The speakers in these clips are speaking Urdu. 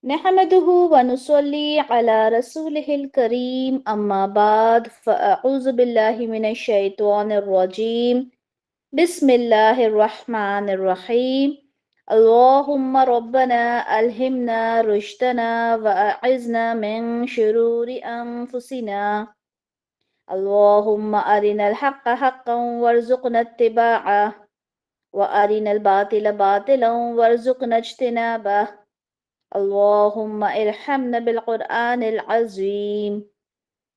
نحمده ونصلي على رسوله الكريم أما بعد فأعوذ بالله من الشيطان الرجيم بسم الله الرحمن الرحيم اللهم ربنا ألهمنا رشدنا وأعذنا من شرور أنفسنا اللهم أرنا الحق حقا وارزقنا اتباعه وأرنا الباطل باطلا وارزقنا اجتنابه اللهم ارحمنا بالقرآن العظيم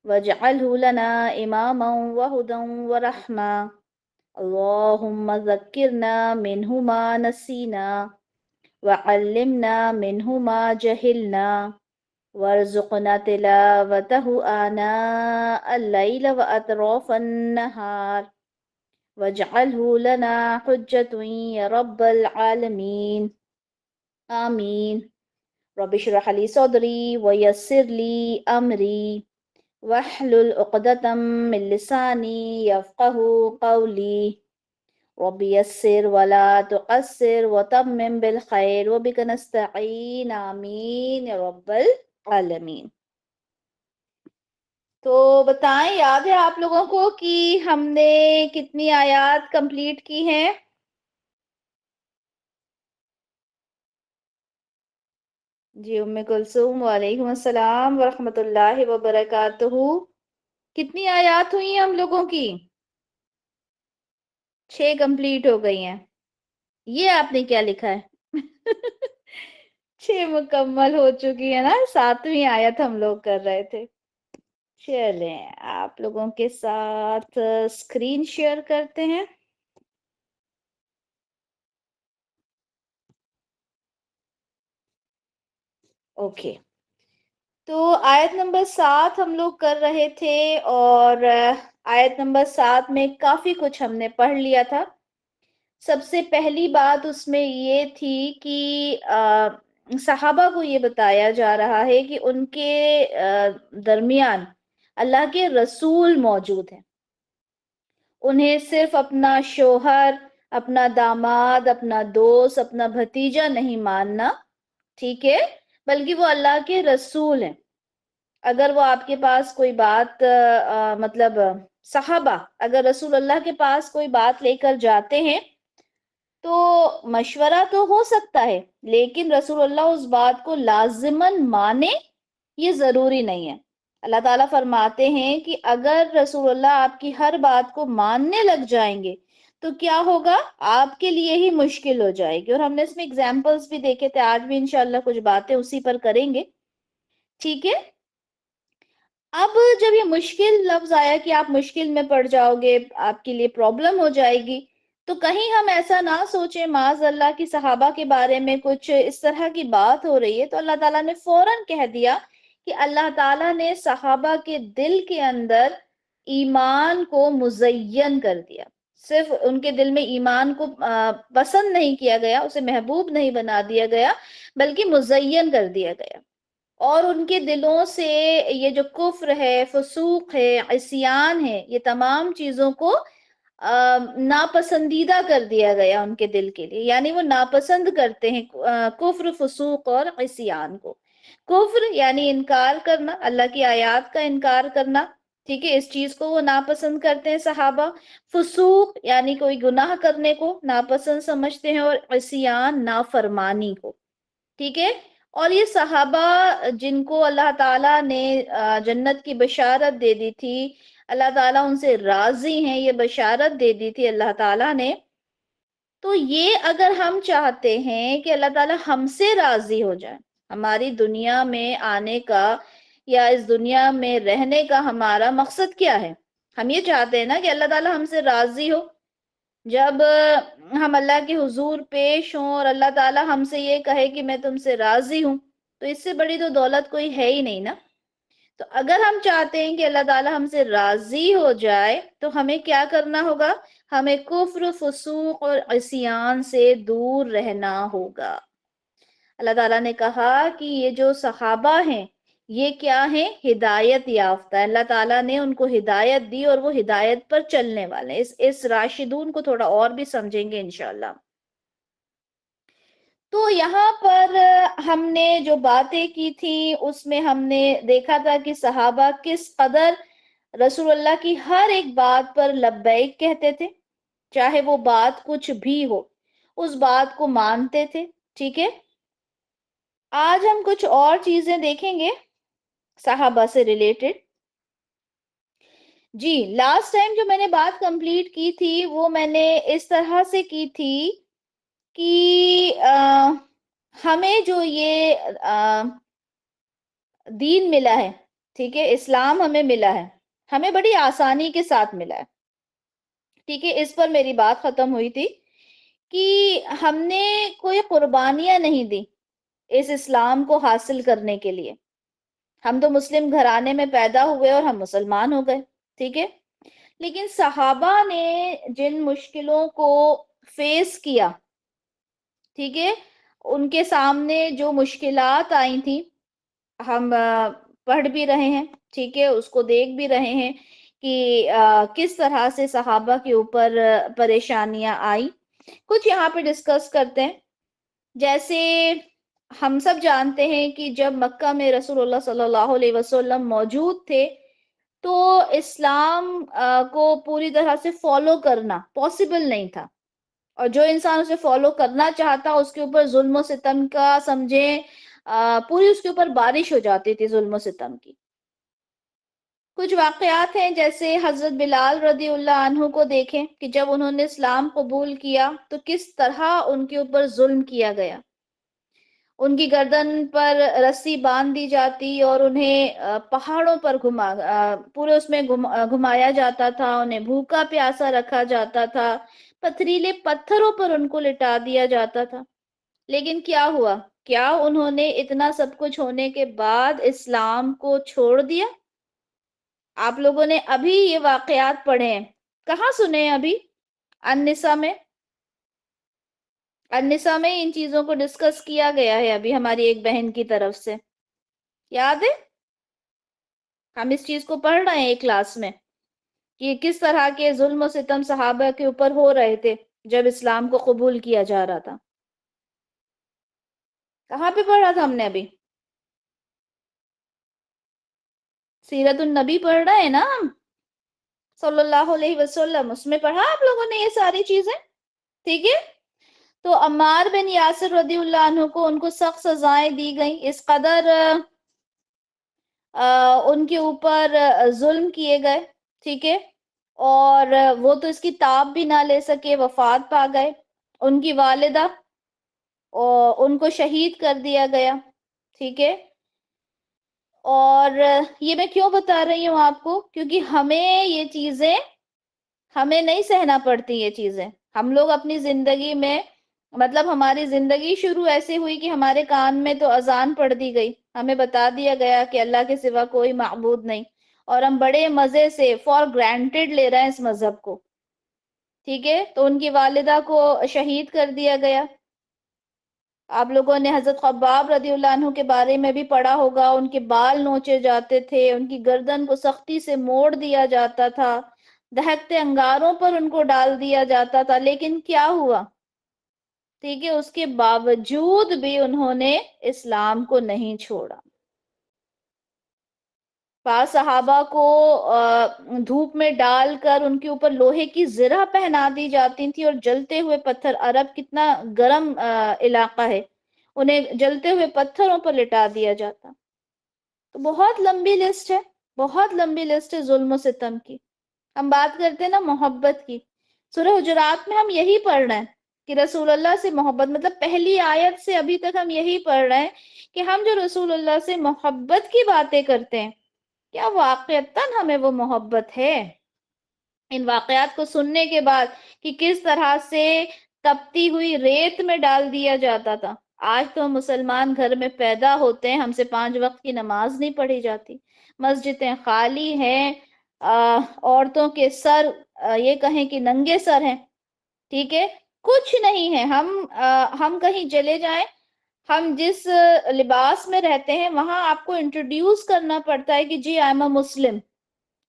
واجعله لنا إماما وهدى ورحمة اللهم ذكرنا منه ما نسينا وعلمنا منه ما جهلنا وارزقنا تلاوته آناء الليل وأطراف النهار واجعله لنا حجة يا رب العالمين آمين رب اشرح لي صدري ويسر لي أمري واحلل عقدة من لساني يفقه قولي رب يسر ولا تقصر وتمم بالخير وبك نستعين آمين يا رب العالمين. تو بتائیں یاد ہے آپ لوگوں کو کہ ہم نے کتنی آیات کمپلیٹ کی ہیں؟ جی ام کلثوم وعلیکم السلام ورحمۃ اللہ وبرکاتہ. کتنی آیات ہوئی ہیں ہم لوگوں کی؟ 6 کمپلیٹ ہو گئی ہیں. یہ آپ نے کیا لکھا ہے؟ 6 مکمل ہو چکی ہے نا. 7ویں آیت ہم لوگ کر رہے تھے. چلیں آپ لوگوں کے ساتھ اسکرین شیئر کرتے ہیں. اوکے تو آیت نمبر 7 ہم لوگ کر رہے تھے اور آیت نمبر 7 میں کافی کچھ ہم نے پڑھ لیا تھا. سب سے پہلی بات اس میں یہ تھی کہ صحابہ کو یہ بتایا جا رہا ہے کہ ان کے درمیان اللہ کے رسول موجود ہیں. انہیں صرف اپنا شوہر، اپنا داماد، اپنا دوست، اپنا بھتیجا نہیں ماننا، ٹھیک ہے، بلکہ وہ اللہ کے رسول ہیں. اگر وہ آپ کے پاس کوئی بات مطلب صحابہ اگر رسول اللہ کے پاس کوئی بات لے کر جاتے ہیں تو مشورہ تو ہو سکتا ہے، لیکن رسول اللہ اس بات کو لازماً مانے یہ ضروری نہیں ہے. اللہ تعالیٰ فرماتے ہیں کہ اگر رسول اللہ آپ کی ہر بات کو ماننے لگ جائیں گے تو کیا ہوگا؟ آپ کے لیے ہی مشکل ہو جائے گی. اور ہم نے اس میں اگزامپلز بھی دیکھے تھے، آج بھی انشاءاللہ کچھ باتیں اسی پر کریں گے. ٹھیک ہے، اب جب یہ مشکل لفظ آیا کہ آپ مشکل میں پڑ جاؤ گے، آپ کے لیے پرابلم ہو جائے گی، تو کہیں ہم ایسا نہ سوچیں معاذ اللہ کی صحابہ کے بارے میں کچھ اس طرح کی بات ہو رہی ہے تو اللہ تعالیٰ نے فوراً کہہ دیا کہ اللہ تعالیٰ نے صحابہ کے دل کے اندر ایمان کو مزین کر دیا. صرف ان کے دل میں ایمان کو پسند نہیں کیا گیا، اسے محبوب نہیں بنا دیا گیا، بلکہ مزین کر دیا گیا. اور ان کے دلوں سے یہ جو کفر ہے، فسوق ہے، عصیان ہے، یہ تمام چیزوں کو ناپسندیدہ کر دیا گیا ان کے دل کے لیے. یعنی وہ ناپسند کرتے ہیں کفر، فسوق اور عصیان کو. کفر یعنی انکار کرنا، اللہ کی آیات کا انکار کرنا، ٹھیک ہے، اس چیز کو وہ ناپسند کرتے ہیں صحابہ. فسوق یعنی کوئی گناہ کرنے کو ناپسند سمجھتے ہیں، اور عصیان نافرمانی کو. ٹھیک ہے، اور یہ صحابہ جن کو اللہ تعالیٰ نے جنت کی بشارت دے دی تھی، اللہ تعالیٰ ان سے راضی ہیں، یہ بشارت دے دی تھی اللہ تعالیٰ نے. تو یہ اگر ہم چاہتے ہیں کہ اللہ تعالیٰ ہم سے راضی ہو جائے، ہماری دنیا میں آنے کا یا اس دنیا میں رہنے کا ہمارا مقصد کیا ہے؟ ہم یہ چاہتے ہیں نا کہ اللہ تعالیٰ ہم سے راضی ہو. جب ہم اللہ کے حضور پیش ہوں اور اللہ تعالیٰ ہم سے یہ کہے کہ میں تم سے راضی ہوں، تو اس سے بڑی تو دولت کوئی ہے ہی نہیں نا. تو اگر ہم چاہتے ہیں کہ اللہ تعالیٰ ہم سے راضی ہو جائے تو ہمیں کیا کرنا ہوگا؟ ہمیں کفر، فسوق اور عصیان سے دور رہنا ہوگا. اللہ تعالیٰ نے کہا کہ یہ جو صحابہ ہیں یہ کیا ہیں؟ ہدایت یافتہ. اللہ تعالیٰ نے ان کو ہدایت دی اور وہ ہدایت پر چلنے والے ہیں. اس راشدون کو تھوڑا اور بھی سمجھیں گے انشاءاللہ. تو یہاں پر ہم نے جو باتیں کی تھی اس میں ہم نے دیکھا تھا کہ صحابہ کس قدر رسول اللہ کی ہر ایک بات پر لبیک کہتے تھے، چاہے وہ بات کچھ بھی ہو، اس بات کو مانتے تھے. ٹھیک ہے، آج ہم کچھ اور چیزیں دیکھیں گے صحابہ سے ریلیٹڈ. جی، لاسٹ ٹائم جو میں نے بات کمپلیٹ کی تھی وہ میں نے اس طرح سے کی تھی کہ ہمیں جو یہ دین ملا ہے، ٹھیک ہے، اسلام ہمیں ملا ہے، ہمیں بڑی آسانی کے ساتھ ملا ہے. ٹھیک ہے، اس پر میری بات ختم ہوئی تھی کہ ہم نے کوئی قربانیاں نہیں دی اس اسلام کو حاصل کرنے کے لیے. ہم تو مسلم گھرانے میں پیدا ہوئے اور ہم مسلمان ہو گئے. ٹھیک ہے، لیکن صحابہ نے جن مشکلوں کو فیس کیا، ٹھیک ہے، ان کے سامنے جو مشکلات آئی تھیں، ہم پڑھ بھی رہے ہیں، ٹھیک ہے، اس کو دیکھ بھی رہے ہیں کہ کس طرح سے صحابہ کے اوپر پریشانیاں آئی. کچھ یہاں پہ ڈسکس کرتے ہیں. جیسے ہم سب جانتے ہیں کہ جب مکہ میں رسول اللہ صلی اللہ علیہ وسلم موجود تھے تو اسلام کو پوری طرح سے فالو کرنا پاسبل نہیں تھا، اور جو انسان اسے فالو کرنا چاہتا اس کے اوپر ظلم و ستم کا سمجھیں پوری اس کے اوپر بارش ہو جاتی تھی ظلم و ستم کی. کچھ واقعات ہیں جیسے حضرت بلال رضی اللہ عنہ کو دیکھیں کہ جب انہوں نے اسلام قبول کیا تو کس طرح ان کے اوپر ظلم کیا گیا. ان کی گردن پر رسی باندھ دی جاتی اور انہیں پہاڑوں پر پورے اس میں گھمایا جاتا تھا، انہیں بھوکا پیاسا رکھا جاتا تھا، پتھریلے پتھروں پر ان کو لٹا دیا جاتا تھا. لیکن کیا ہوا؟ کیا انہوں نے اتنا سب کچھ ہونے کے بعد اسلام کو چھوڑ دیا؟ آپ لوگوں نے ابھی یہ واقعات پڑھے ہیں، کہاں سنے ہیں ابھی؟ النساء میں، النساء میں ان چیزوں کو ڈسکس کیا گیا ہے ابھی ہماری ایک بہن کی طرف سے، یاد ہے؟ ہم اس چیز کو پڑھ رہے ہیں ایک کلاس میں کہ کس طرح کے ظلم و ستم صحابہ کے اوپر ہو رہے تھے جب اسلام کو قبول کیا جا رہا تھا. کہاں پہ پڑھا تھا ہم نے ابھی؟ سیرت النبی پڑھ رہے ہیں نا ہم صلی اللہ علیہ وسلم، اس میں پڑھا آپ لوگوں نے یہ ساری چیزیں. ٹھیک ہے، تو عمار بن یاسر رضی اللہ عنہ کو ان کو سخت سزائیں دی گئیں، اس قدر ان کے اوپر ظلم کیے گئے. ٹھیک ہے، اور وہ تو اس کی تاب بھی نہ لے سکے، وفات پا گئے. ان کی والدہ اور ان کو شہید کر دیا گیا. ٹھیک ہے، اور یہ میں کیوں بتا رہی ہوں آپ کو؟ کیونکہ ہمیں یہ چیزیں ہمیں نہیں سہنا پڑتی. یہ چیزیں ہم لوگ اپنی زندگی میں، مطلب ہماری زندگی شروع ایسے ہوئی کہ ہمارے کان میں تو اذان پڑھ دی گئی، ہمیں بتا دیا گیا کہ اللہ کے سوا کوئی معبود نہیں، اور ہم بڑے مزے سے فار گرانٹیڈ لے رہے ہیں اس مذہب کو. ٹھیک ہے، تو ان کی والدہ کو شہید کر دیا گیا. آپ لوگوں نے حضرت خباب رضی اللہ عنہ کے بارے میں بھی پڑھا ہوگا، ان کے بال نوچے جاتے تھے، ان کی گردن کو سختی سے موڑ دیا جاتا تھا، دہکتے انگاروں پر ان کو ڈال دیا جاتا تھا. لیکن کیا ہوا؟ ٹھیک ہے، اس کے باوجود بھی انہوں نے اسلام کو نہیں چھوڑا. بعض صحابہ کو دھوپ میں ڈال کر ان کے اوپر لوہے کی زرہ پہنا دی جاتی تھی، اور جلتے ہوئے پتھر، عرب کتنا گرم علاقہ ہے، انہیں جلتے ہوئے پتھروں پر لٹا دیا جاتا. تو بہت لمبی لسٹ ہے، بہت لمبی لسٹ ہے ظلم و ستم کی. ہم بات کرتے ہیں نا محبت کی، سورہ حجرات میں ہم یہی پڑھ رہے ہیں کہ رسول اللہ سے محبت، مطلب پہلی آیت سے ابھی تک ہم یہی پڑھ رہے ہیں کہ ہم جو رسول اللہ سے محبت کی باتیں کرتے ہیں، کیا واقعتاً ہمیں وہ محبت ہے؟ ان واقعات کو سننے کے بعد کہ کس طرح سے تپتی ہوئی ریت میں ڈال دیا جاتا تھا. آج تو ہم مسلمان گھر میں پیدا ہوتے ہیں، ہم سے 5 وقت کی نماز نہیں پڑھی جاتی، مسجدیں خالی ہیں، عورتوں کے سر یہ کہیں کہ ننگے سر ہیں. ٹھیک ہے، کچھ نہیں ہے. ہم کہیں چلے جائیں، ہم جس لباس میں رہتے ہیں وہاں آپ کو انٹروڈیوس کرنا پڑتا ہے کہ جی آئی ایم اے مسلم.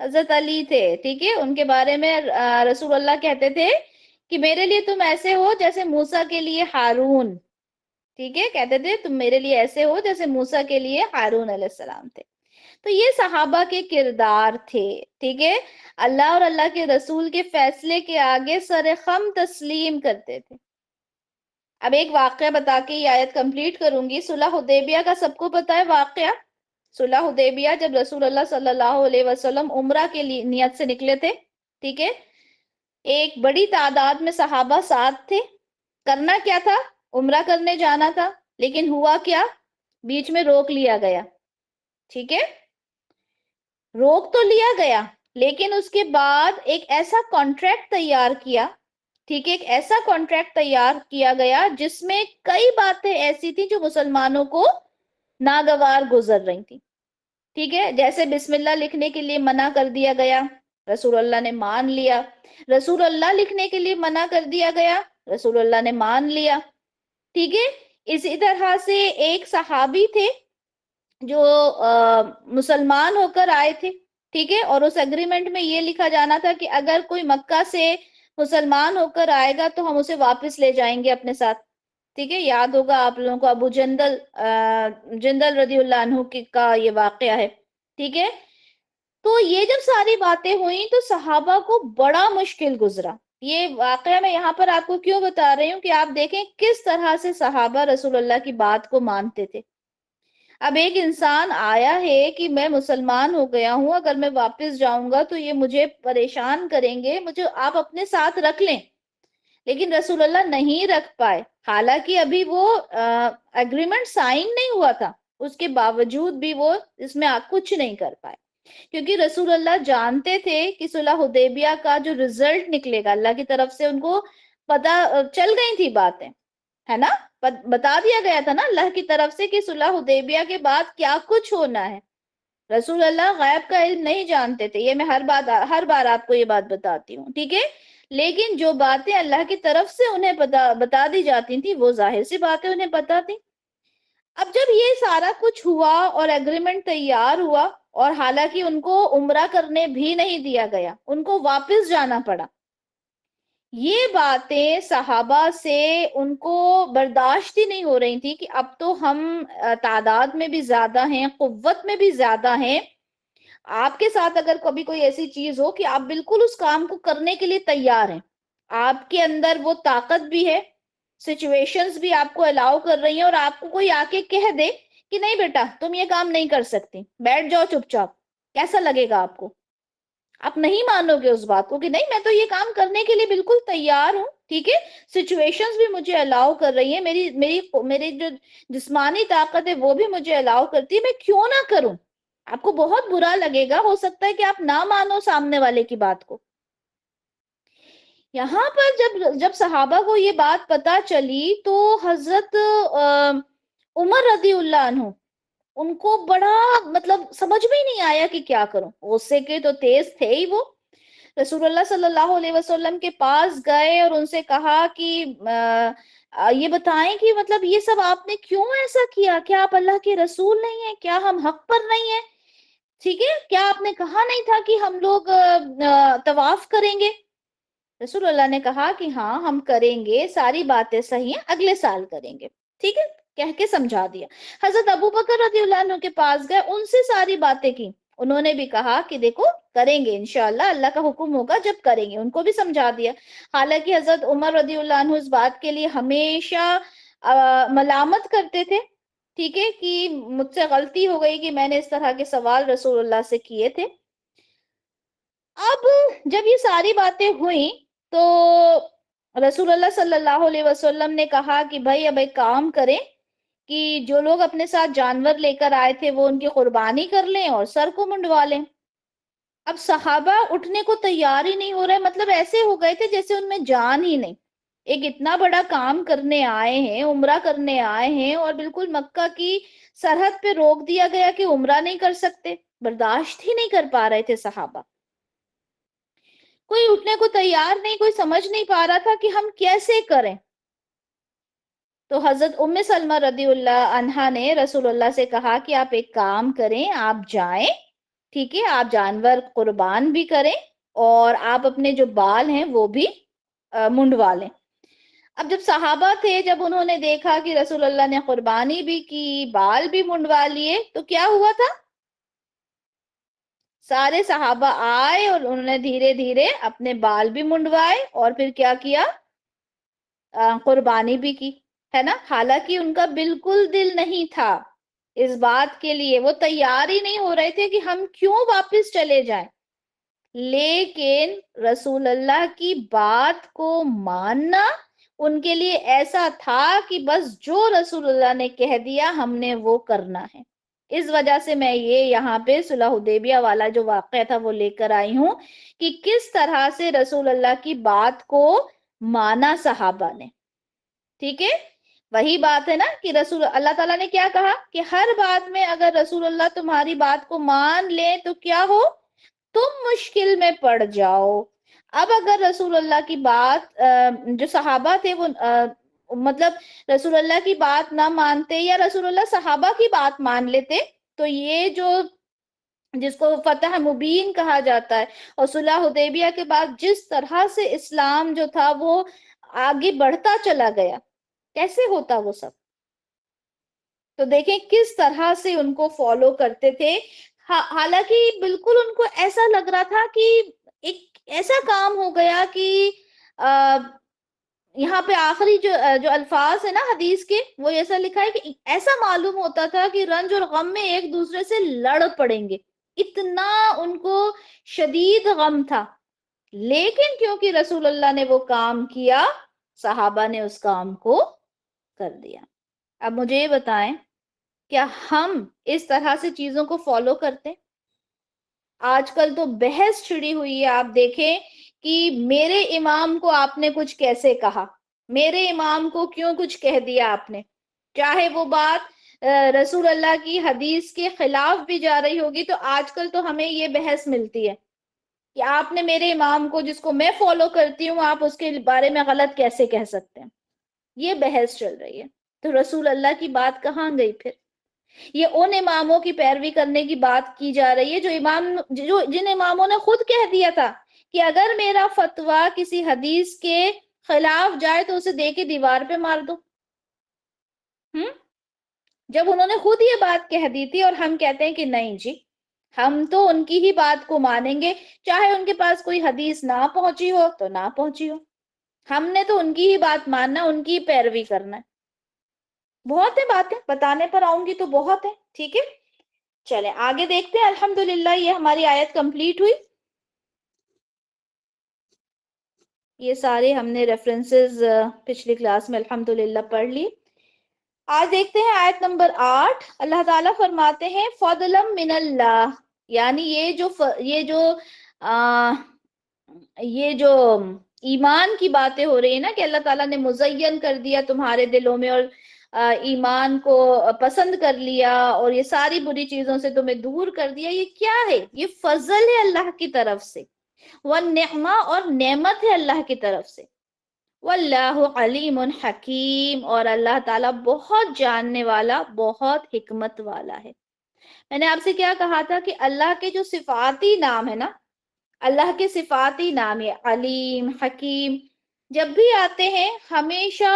حضرت علی تھے، ٹھیک ہے، ان کے بارے میں رسول اللہ کہتے تھے کہ میرے لیے تم ایسے ہو جیسے موسیٰ کے لیے ہارون، ٹھیک ہے، کہتے تھے تم میرے لیے ایسے ہو جیسے موسیٰ کے لیے ہارون علیہ السلام تھے۔ تو یہ صحابہ کے کردار تھے، ٹھیک ہے، اللہ اور اللہ کے رسول کے فیصلے کے آگے سر خم تسلیم کرتے تھے۔ اب ایک واقعہ بتا کے یہ آیت کمپلیٹ کروں گی۔ صلح حدیبیہ کا سب کو پتا ہے واقعہ؟ صلح حدیبیہ جب رسول اللہ صلی اللہ علیہ وسلم عمرہ کے لیے نیت سے نکلے تھے، ٹھیک ہے، ایک بڑی تعداد میں صحابہ ساتھ تھے، کرنا کیا تھا؟ عمرہ کرنے جانا تھا، لیکن ہوا کیا؟ بیچ میں روک لیا گیا، ٹھیک ہے، روک تو لیا گیا، لیکن اس کے بعد ایک ایسا کانٹریکٹ تیار کیا، ٹھیک ہے، ایک ایسا کانٹریکٹ تیار کیا گیا جس میں کئی باتیں ایسی تھی جو مسلمانوں کو ناگوار گزر رہی تھی، ٹھیک ہے، جیسے بسم اللہ لکھنے کے لیے منع کر دیا گیا، رسول اللہ نے مان لیا۔ رسول اللہ لکھنے کے لیے منع کر دیا گیا، رسول اللہ نے مان لیا، ٹھیک ہے۔ اسی طرح سے ایک صحابی تھے جو مسلمان ہو کر آئے تھے، ٹھیک ہے، اور اس اگریمنٹ میں یہ لکھا جانا تھا کہ اگر کوئی مکہ سے مسلمان ہو کر آئے گا تو ہم اسے واپس لے جائیں گے اپنے ساتھ، ٹھیک ہے، یاد ہوگا آپ لوگوں کو ابو جندل رضی اللہ عنہ کا یہ واقعہ ہے، ٹھیک ہے۔ تو یہ جب ساری باتیں ہوئیں تو صحابہ کو بڑا مشکل گزرا۔ یہ واقعہ میں یہاں پر آپ کو کیوں بتا رہی ہوں کہ آپ دیکھیں کس طرح سے صحابہ رسول اللہ کی بات کو مانتے تھے۔ اب ایک انسان آیا ہے کہ میں مسلمان ہو گیا ہوں، اگر میں واپس جاؤں گا تو یہ مجھے پریشان کریں گے، مجھے آپ اپنے ساتھ رکھ لیں، لیکن رسول اللہ نہیں رکھ پائے، حالانکہ ابھی وہ اگریمنٹ سائن نہیں ہوا تھا، اس کے باوجود بھی وہ اس میں کچھ نہیں کر پائے، کیونکہ رسول اللہ جانتے تھے کہ صلح حدیبیہ کا جو رزلٹ نکلے گا اللہ کی طرف سے ان کو پتا چل گئی تھی باتیں، ہے نا، بتا دیا گیا تھا نا اللہ کی طرف سے کہ صلح حدیبیہ کے بعد کیا کچھ ہونا ہے۔ رسول اللہ غیب کا علم نہیں جانتے تھے، یہ میں ہر بار آپ کو یہ بات بتاتی ہوں، ٹھیک ہے، لیکن جو باتیں اللہ کی طرف سے انہیں بتا دی جاتی تھی وہ ظاہر سی باتیں انہیں پتا تھی۔ اب جب یہ سارا کچھ ہوا اور ایگریمنٹ تیار ہوا، اور حالانکہ ان کو عمرہ کرنے بھی نہیں دیا گیا، ان کو واپس جانا پڑا، یہ باتیں صحابہ سے ان کو برداشت ہی نہیں ہو رہی تھی کہ اب تو ہم تعداد میں بھی زیادہ ہیں، قوت میں بھی زیادہ ہیں، آپ کے ساتھ اگر کبھی کوئی ایسی چیز ہو کہ آپ بالکل اس کام کو کرنے کے لیے تیار ہیں، آپ کے اندر وہ طاقت بھی ہے، سچویشنز بھی آپ کو الاؤ کر رہی ہیں، اور آپ کو کوئی آ کے کہہ دے کہ نہیں بیٹا تم یہ کام نہیں کر سکتی، بیٹھ جاؤ چپ چاپ، کیسا لگے گا آپ کو؟ آپ نہیں مانو گے اس بات کو کہ نہیں میں تو یہ کام کرنے کے لیے بالکل تیار ہوں، ٹھیک ہے، سچویشنز بھی مجھے الاؤ کر رہی ہیں، میری جو جسمانی طاقت ہے وہ بھی مجھے الاؤ کرتی ہے، میں کیوں نہ کروں؟ آپ کو بہت برا لگے گا، ہو سکتا ہے کہ آپ نہ مانو سامنے والے کی بات کو۔ یہاں پر جب صحابہ کو یہ بات پتا چلی تو حضرت عمر رضی اللہ عنہ ان کو بڑا مطلب سمجھ میں ہی نہیں آیا کہ کیا کروں، غصے کے تو تیز تھے ہی وہ۔ رسول اللہ صلی اللہ علیہ وسلم کے پاس گئے اور ان سے کہا کہ یہ بتائیں کہ مطلب یہ سب آپ نے کیوں ایسا کیا؟ کیا آپ اللہ کے رسول نہیں ہیں؟ کیا ہم حق پر نہیں ہیں؟ ٹھیک ہے، کیا آپ نے کہا نہیں تھا کہ ہم لوگ طواف کریں گے؟ رسول اللہ نے کہا کہ ہاں ہم کریں گے، ساری باتیں صحیح ہیں، اگلے سال کریں گے، ٹھیک ہے، کہہ کے سمجھا دیا۔ حضرت ابو بکر رضی اللہ عنہ کے پاس گئے، ان سے ساری باتیں کی، انہوں نے بھی کہا کہ دیکھو کریں گے انشاءاللہ، اللہ کا حکم ہوگا جب کریں گے، ان کو بھی سمجھا دیا۔ حالانکہ حضرت عمر رضی اللہ عنہ اس بات کے لیے ہمیشہ ملامت کرتے تھے، ٹھیک ہے، کہ مجھ سے غلطی ہو گئی کہ میں نے اس طرح کے سوال رسول اللہ سے کیے تھے۔ اب جب یہ ساری باتیں ہوئیں تو رسول اللہ صلی اللہ علیہ وسلم نے کہا کہ بھائی اب ایک کام کریں کہ جو لوگ اپنے ساتھ جانور لے کر آئے تھے وہ ان کی قربانی کر لیں اور سر کو منڈوا لیں۔ اب صحابہ اٹھنے کو تیار ہی نہیں ہو رہے، مطلب ایسے ہو گئے تھے جیسے ان میں جان ہی نہیں، ایک اتنا بڑا کام کرنے آئے ہیں، عمرہ کرنے آئے ہیں، اور بالکل مکہ کی سرحد پہ روک دیا گیا کہ عمرہ نہیں کر سکتے، برداشت ہی نہیں کر پا رہے تھے صحابہ، کوئی اٹھنے کو تیار نہیں، کوئی سمجھ نہیں پا رہا تھا کہ ہم کیسے کریں۔ تو حضرت ام سلمہ رضی اللہ عنہا نے رسول اللہ سے کہا کہ آپ ایک کام کریں، آپ جائیں ٹھیک ہے، آپ جانور قربان بھی کریں اور آپ اپنے جو بال ہیں وہ بھی منڈوا لیں۔ اب جب صحابہ تھے، جب انہوں نے دیکھا کہ رسول اللہ نے قربانی بھی کی، بال بھی منڈوا لیے، تو کیا ہوا تھا؟ سارے صحابہ آئے اور انہوں نے دھیرے دھیرے اپنے بال بھی منڈوائے اور پھر کیا کیا؟ قربانی بھی کی، ہے نا؟ حالانکہ ان کا بالکل دل نہیں تھا اس بات کے لیے، وہ تیار ہی نہیں ہو رہے تھے کہ ہم کیوں واپس چلے جائیں، لیکن رسول اللہ کی بات کو ماننا ان کے لیے ایسا تھا کہ بس جو رسول اللہ نے کہہ دیا ہم نے وہ کرنا ہے۔ اس وجہ سے میں یہ یہاں پہ صلح حدیبیہ والا جو واقعہ تھا وہ لے کر آئی ہوں کہ کس طرح سے رسول اللہ کی بات کو مانا صحابہ نے۔ ٹھیک ہے، وہی بات ہے نا کہ رسول اللہ تعالیٰ نے کیا کہا کہ ہر بات میں اگر رسول اللہ تمہاری بات کو مان لیں تو کیا ہو؟ تم مشکل میں پڑ جاؤ۔ اب اگر رسول اللہ کی بات جو صحابہ تھے وہ مطلب رسول اللہ کی بات نہ مانتے یا رسول اللہ صحابہ کی بات مان لیتے، تو یہ جو جس کو فتح مبین کہا جاتا ہے، اور صلح حدیبیہ کے بعد جس طرح سے اسلام جو تھا وہ آگے بڑھتا چلا گیا، کیسے ہوتا وہ سب؟ تو دیکھیں کس طرح سے ان کو فالو کرتے تھے، حالانکہ بالکل ان کو ایسا لگ رہا تھا کہ ایک ایسا کام ہو گیا کہ یہاں پہ آخری جو الفاظ ہے نا حدیث کے، وہ ایسا لکھا ہے کہ ایسا معلوم ہوتا تھا کہ رنج اور غم میں ایک دوسرے سے لڑ پڑیں گے، اتنا ان کو شدید غم تھا، لیکن کیونکہ رسول اللہ نے وہ کام کیا، صحابہ نے اس کام کو کر دیا۔ اب مجھے یہ بتائیں، کیا ہم اس طرح سے چیزوں کو فالو کرتے؟ آج کل تو بحث چھڑی ہوئی ہے، آپ دیکھیں کہ میرے امام کو آپ نے کچھ کیسے کہا، میرے امام کو کیوں کچھ کہہ دیا آپ نے، چاہے وہ بات رسول اللہ کی حدیث کے خلاف بھی جا رہی ہوگی، تو آج کل تو ہمیں یہ بحث ملتی ہے کہ آپ نے میرے امام کو جس کو میں فالو کرتی ہوں آپ اس کے بارے میں غلط کیسے کہہ سکتے ہیں، یہ بحث چل رہی ہے۔ تو رسول اللہ کی بات کہاں گئی پھر؟ یہ ان اماموں کی پیروی کرنے کی بات کی جا رہی ہے جن اماموں نے خود کہہ دیا تھا کہ اگر میرا فتویٰ کسی حدیث کے خلاف جائے تو اسے دے کے دیوار پہ مار دو۔ جب انہوں نے خود یہ بات کہہ دی تھی اور ہم کہتے ہیں کہ نہیں جی، ہم تو ان کی ہی بات کو مانیں گے، چاہے ان کے پاس کوئی حدیث نہ پہنچی ہو تو نہ پہنچی ہو، ہم نے تو ان کی ہی بات ماننا، ان کی پیروی کرنا ہے۔ بہت ہے باتیں، بتانے پر آؤں گی تو بہت ہے، ٹھیک ہے؟ چلیں آگے دیکھتے ہیں۔ الحمدللہ یہ ہماری آیت کمپلیٹ ہوئی، یہ سارے ہم نے ریفرنسز پچھلی کلاس میں الحمدللہ پڑھ لی۔ آج دیکھتے ہیں آیت نمبر 8، اللہ تعالیٰ فرماتے ہیں فضلم من اللہ، یعنی یہ جو ایمان کی باتیں ہو رہی ہیں نا کہ اللہ تعالیٰ نے مزین کر دیا تمہارے دلوں میں اور ایمان کو پسند کر لیا اور یہ ساری بری چیزوں سے تمہیں دور کر دیا، یہ کیا ہے؟ یہ فضل ہے اللہ کی طرف سے، والنعمہ اور نعمت ہے اللہ کی طرف سے، واللہ علیم حکیم، اور اللہ تعالیٰ بہت جاننے والا، بہت حکمت والا ہے۔ میں نے آپ سے کیا کہا تھا کہ اللہ کے جو صفاتی نام ہے نا، اللہ کے صفاتی نام یہ علیم، حکیم، جب بھی آتے ہیں ہمیشہ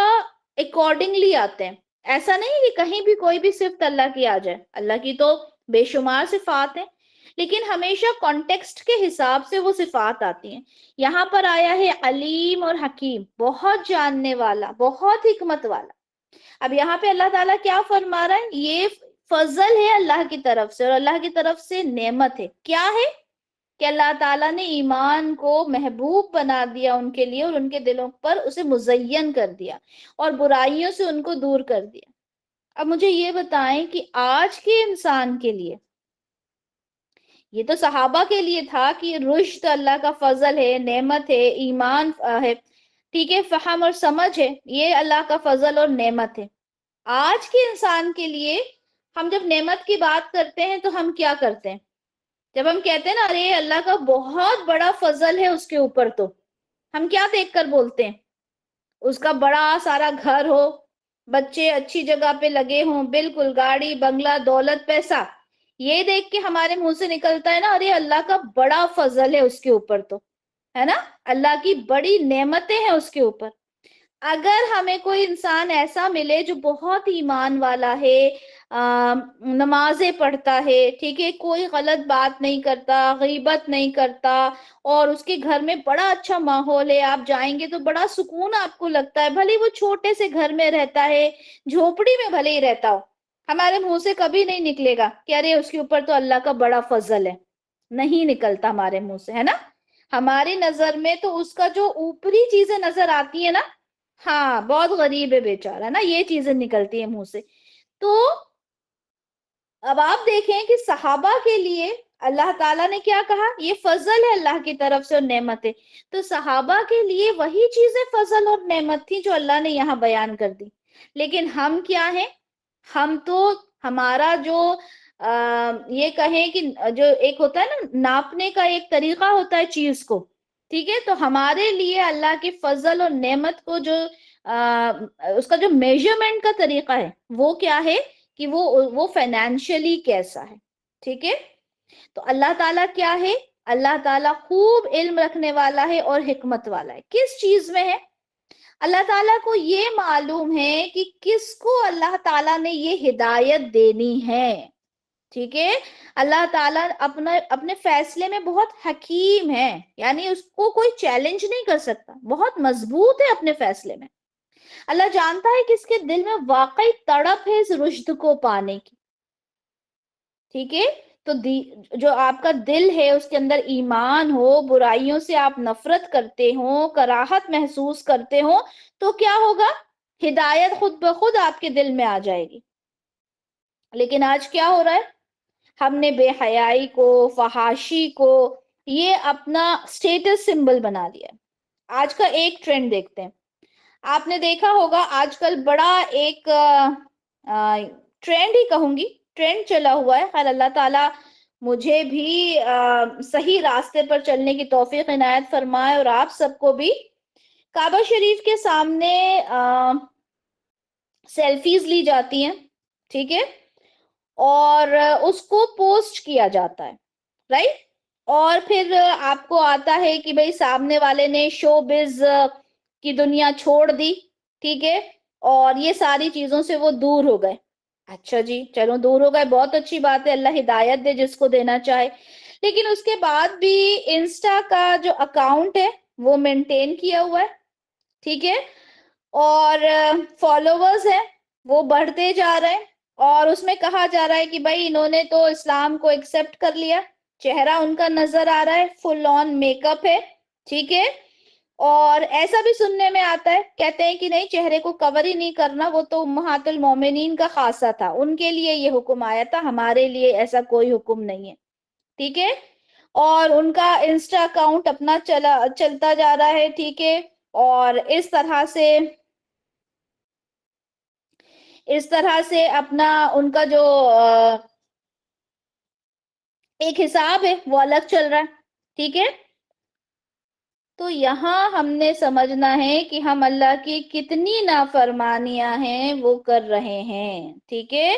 اکارڈنگلی آتے ہیں، ایسا نہیں کہ کہیں بھی کوئی بھی صفت اللہ کی آ جائے، اللہ کی تو بے شمار صفات ہیں، لیکن ہمیشہ کانٹیکسٹ کے حساب سے وہ صفات آتی ہیں۔ یہاں پر آیا ہے علیم اور حکیم، بہت جاننے والا، بہت حکمت والا۔ اب یہاں پہ اللہ تعالیٰ کیا فرما رہا ہے؟ یہ فضل ہے اللہ کی طرف سے اور اللہ کی طرف سے نعمت ہے۔ کیا ہے؟ کہ اللہ تعالیٰ نے ایمان کو محبوب بنا دیا ان کے لیے اور ان کے دلوں پر اسے مزین کر دیا اور برائیوں سے ان کو دور کر دیا۔ اب مجھے یہ بتائیں کہ آج کے انسان کے لیے، یہ تو صحابہ کے لیے تھا کہ رشد اللہ کا فضل ہے، نعمت ہے، ایمان ہے، ٹھیک ہے، فہم اور سمجھ ہے، یہ اللہ کا فضل اور نعمت ہے۔ آج کے انسان کے لیے ہم جب نعمت کی بات کرتے ہیں تو ہم کیا کرتے ہیں؟ جب ہم کہتے ہیں نا ارے اللہ کا بہت بڑا فضل ہے اس کے اوپر، تو ہم کیا دیکھ کر بولتے ہیں؟ اس کا بڑا سارا گھر ہو، بچے اچھی جگہ پہ لگے ہوں، بالکل گاڑی بنگلہ دولت پیسہ، یہ دیکھ کے ہمارے منہ سے نکلتا ہے نا، ارے اللہ کا بڑا فضل ہے اس کے اوپر، تو ہے نا، اللہ کی بڑی نعمتیں ہیں اس کے اوپر۔ اگر ہمیں کوئی انسان ایسا ملے جو بہت ایمان والا ہے، نمازیں پڑھتا ہے، ٹھیک ہے، کوئی غلط بات نہیں کرتا، غیبت نہیں کرتا، اور اس کے گھر میں بڑا اچھا ماحول ہے، آپ جائیں گے تو بڑا سکون آپ کو لگتا ہے، بھلے وہ چھوٹے سے گھر میں رہتا ہے، جھوپڑی میں بھلے ہی رہتا ہو، ہمارے منہ سے کبھی نہیں نکلے گا کہ ارے اس کے اوپر تو اللہ کا بڑا فضل ہے، نہیں نکلتا ہمارے منہ سے، ہے نا۔ ہماری نظر میں تو اس کا جو اوپری چیزیں نظر آتی ہیں نا، ہاں بہت غریب ہے بیچارہ، نا، یہ چیزیں نکلتی ہیں منہ سے۔ تو اب آپ دیکھیں کہ صحابہ کے لیے اللہ تعالیٰ نے کیا کہا، یہ فضل ہے اللہ کی طرف سے اور نعمت ہے، تو صحابہ کے لیے وہی چیزیں فضل اور نعمت تھی جو اللہ نے یہاں بیان کر دی۔ لیکن ہم کیا ہیں، ہم تو ہمارا جو یہ کہیں کہ جو ایک ہوتا ہے نا ناپنے کا ایک طریقہ ہوتا ہے چیز کو، ٹھیک ہے، تو ہمارے لیے اللہ کی فضل اور نعمت کو جو اس کا جو میجرمنٹ کا طریقہ ہے وہ کیا ہے کہ وہ فائنینشلی کیسا ہے، ٹھیک ہے۔ تو اللہ تعالیٰ کیا ہے، اللہ تعالیٰ خوب علم رکھنے والا ہے اور حکمت والا ہے۔ کس چیز میں ہے، اللہ تعالیٰ کو یہ معلوم ہے کہ کس کو اللہ تعالیٰ نے یہ ہدایت دینی ہے، ٹھیک ہے۔ اللہ تعالیٰ اپنے فیصلے میں بہت حکیم ہے، یعنی اس کو کوئی چیلنج نہیں کر سکتا، بہت مضبوط ہے اپنے فیصلے میں۔ اللہ جانتا ہے کہ اس کے دل میں واقعی تڑپ ہے اس رشد کو پانے کی، ٹھیک ہے۔ تو جو آپ کا دل ہے اس کے اندر ایمان ہو، برائیوں سے آپ نفرت کرتے ہو، کراہت محسوس کرتے ہو، تو کیا ہوگا، ہدایت خود بخود آپ کے دل میں آ جائے گی۔ لیکن آج کیا ہو رہا ہے، ہم نے بے حیائی کو، فحاشی کو یہ اپنا سٹیٹس سمبل بنا لیا۔ آج کا ایک ٹرینڈ دیکھتے ہیں، آپ نے دیکھا ہوگا آج کل بڑا ایک ٹرینڈ ہی کہوں گی، ٹرینڈ چلا ہوا ہے، خیر اللہ تعالیٰ مجھے بھی صحیح راستے پر چلنے کی توفیق عنایت فرمائے، اور آپ سب کو بھی۔ کعبہ شریف کے سامنے سیلفیز لی جاتی ہیں، ٹھیک ہے، اور اس کو پوسٹ کیا جاتا ہے، رائٹ، اور پھر آپ کو آتا ہے کہ بھئی سامنے والے نے شو بز کی دنیا چھوڑ دی، ٹھیک ہے، اور یہ ساری چیزوں سے وہ دور ہو گئے۔ اچھا جی، چلو دور ہو گئے، بہت اچھی بات ہے، اللہ ہدایت دے جس کو دینا چاہے۔ لیکن اس کے بعد بھی انسٹا کا جو اکاؤنٹ ہے وہ مینٹین کیا ہوا ہے، ٹھیک ہے، اور فالوورز ہیں وہ بڑھتے جا رہے ہیں، اور اس میں کہا جا رہا ہے کہ بھائی انہوں نے تو اسلام کو ایکسپٹ کر لیا، چہرہ ان کا نظر آ رہا ہے، فل آن میک اپ ہے، ٹھیک ہے، اور ایسا بھی سننے میں آتا ہے، کہتے ہیں کہ نہیں چہرے کو کور ہی نہیں کرنا، وہ تو امہات المومنین کا خاصہ تھا، ان کے لیے یہ حکم آیا تھا، ہمارے لیے ایسا کوئی حکم نہیں ہے، ٹھیک ہے، اور ان کا انسٹا اکاؤنٹ اپنا چلتا جا رہا ہے، ٹھیک ہے، اور اس طرح سے اپنا ان کا جو ایک حساب ہے وہ الگ چل رہا ہے، ٹھیک ہے۔ تو یہاں ہم نے سمجھنا ہے کہ ہم اللہ کی کتنی نافرمانیاں ہیں وہ کر رہے ہیں، ٹھیک ہے۔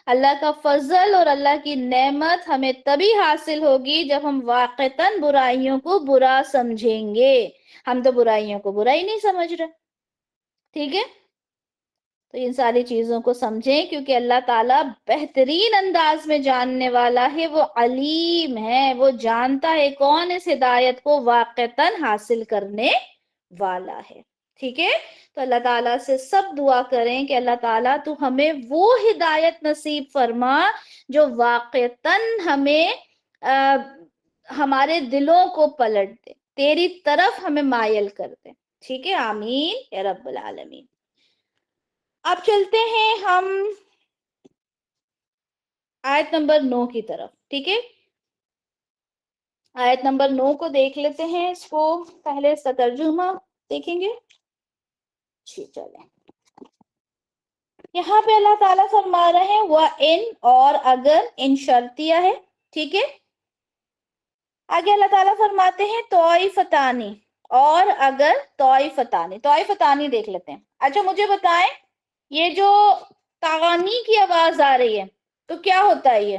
اللہ کا فضل اور اللہ کی نعمت ہمیں تبھی حاصل ہوگی جب ہم واقعتاً برائیوں کو برا سمجھیں گے، ہم تو برائیوں کو برا ہی نہیں سمجھ رہے، ٹھیک ہے۔ تو ان ساری چیزوں کو سمجھیں، کیونکہ اللہ تعالیٰ بہترین انداز میں جاننے والا ہے، وہ علیم ہے، وہ جانتا ہے کون اس ہدایت کو واقعتاً حاصل کرنے والا ہے، ٹھیک ہے۔ تو اللہ تعالیٰ سے سب دعا کریں کہ اللہ تعالیٰ تو ہمیں وہ ہدایت نصیب فرما جو واقعتاً ہمیں ہمارے دلوں کو پلٹ دے، تیری طرف ہمیں مائل کر دے، ٹھیک ہے، آمین یا رب العالمین۔ اب چلتے ہیں ہم آیت نمبر 9 کی طرف، ٹھیک ہے، آیت نمبر 9 کو دیکھ لیتے ہیں، اس کو پہلے اس کا ترجمہ دیکھیں گے، جی چلیں۔ یہاں پہ اللہ تعالیٰ فرما رہے ہیں وَإِن، اور اگر، ان شرطیہ ہے، ٹھیک ہے، آگے اللہ تعالیٰ فرماتے ہیں طائفتانی، اور اگر طائفتانی دیکھ لیتے ہیں۔ اچھا مجھے بتائیں، یہ جو تغانی کی آواز آ رہی ہے تو کیا ہوتا ہے یہ؟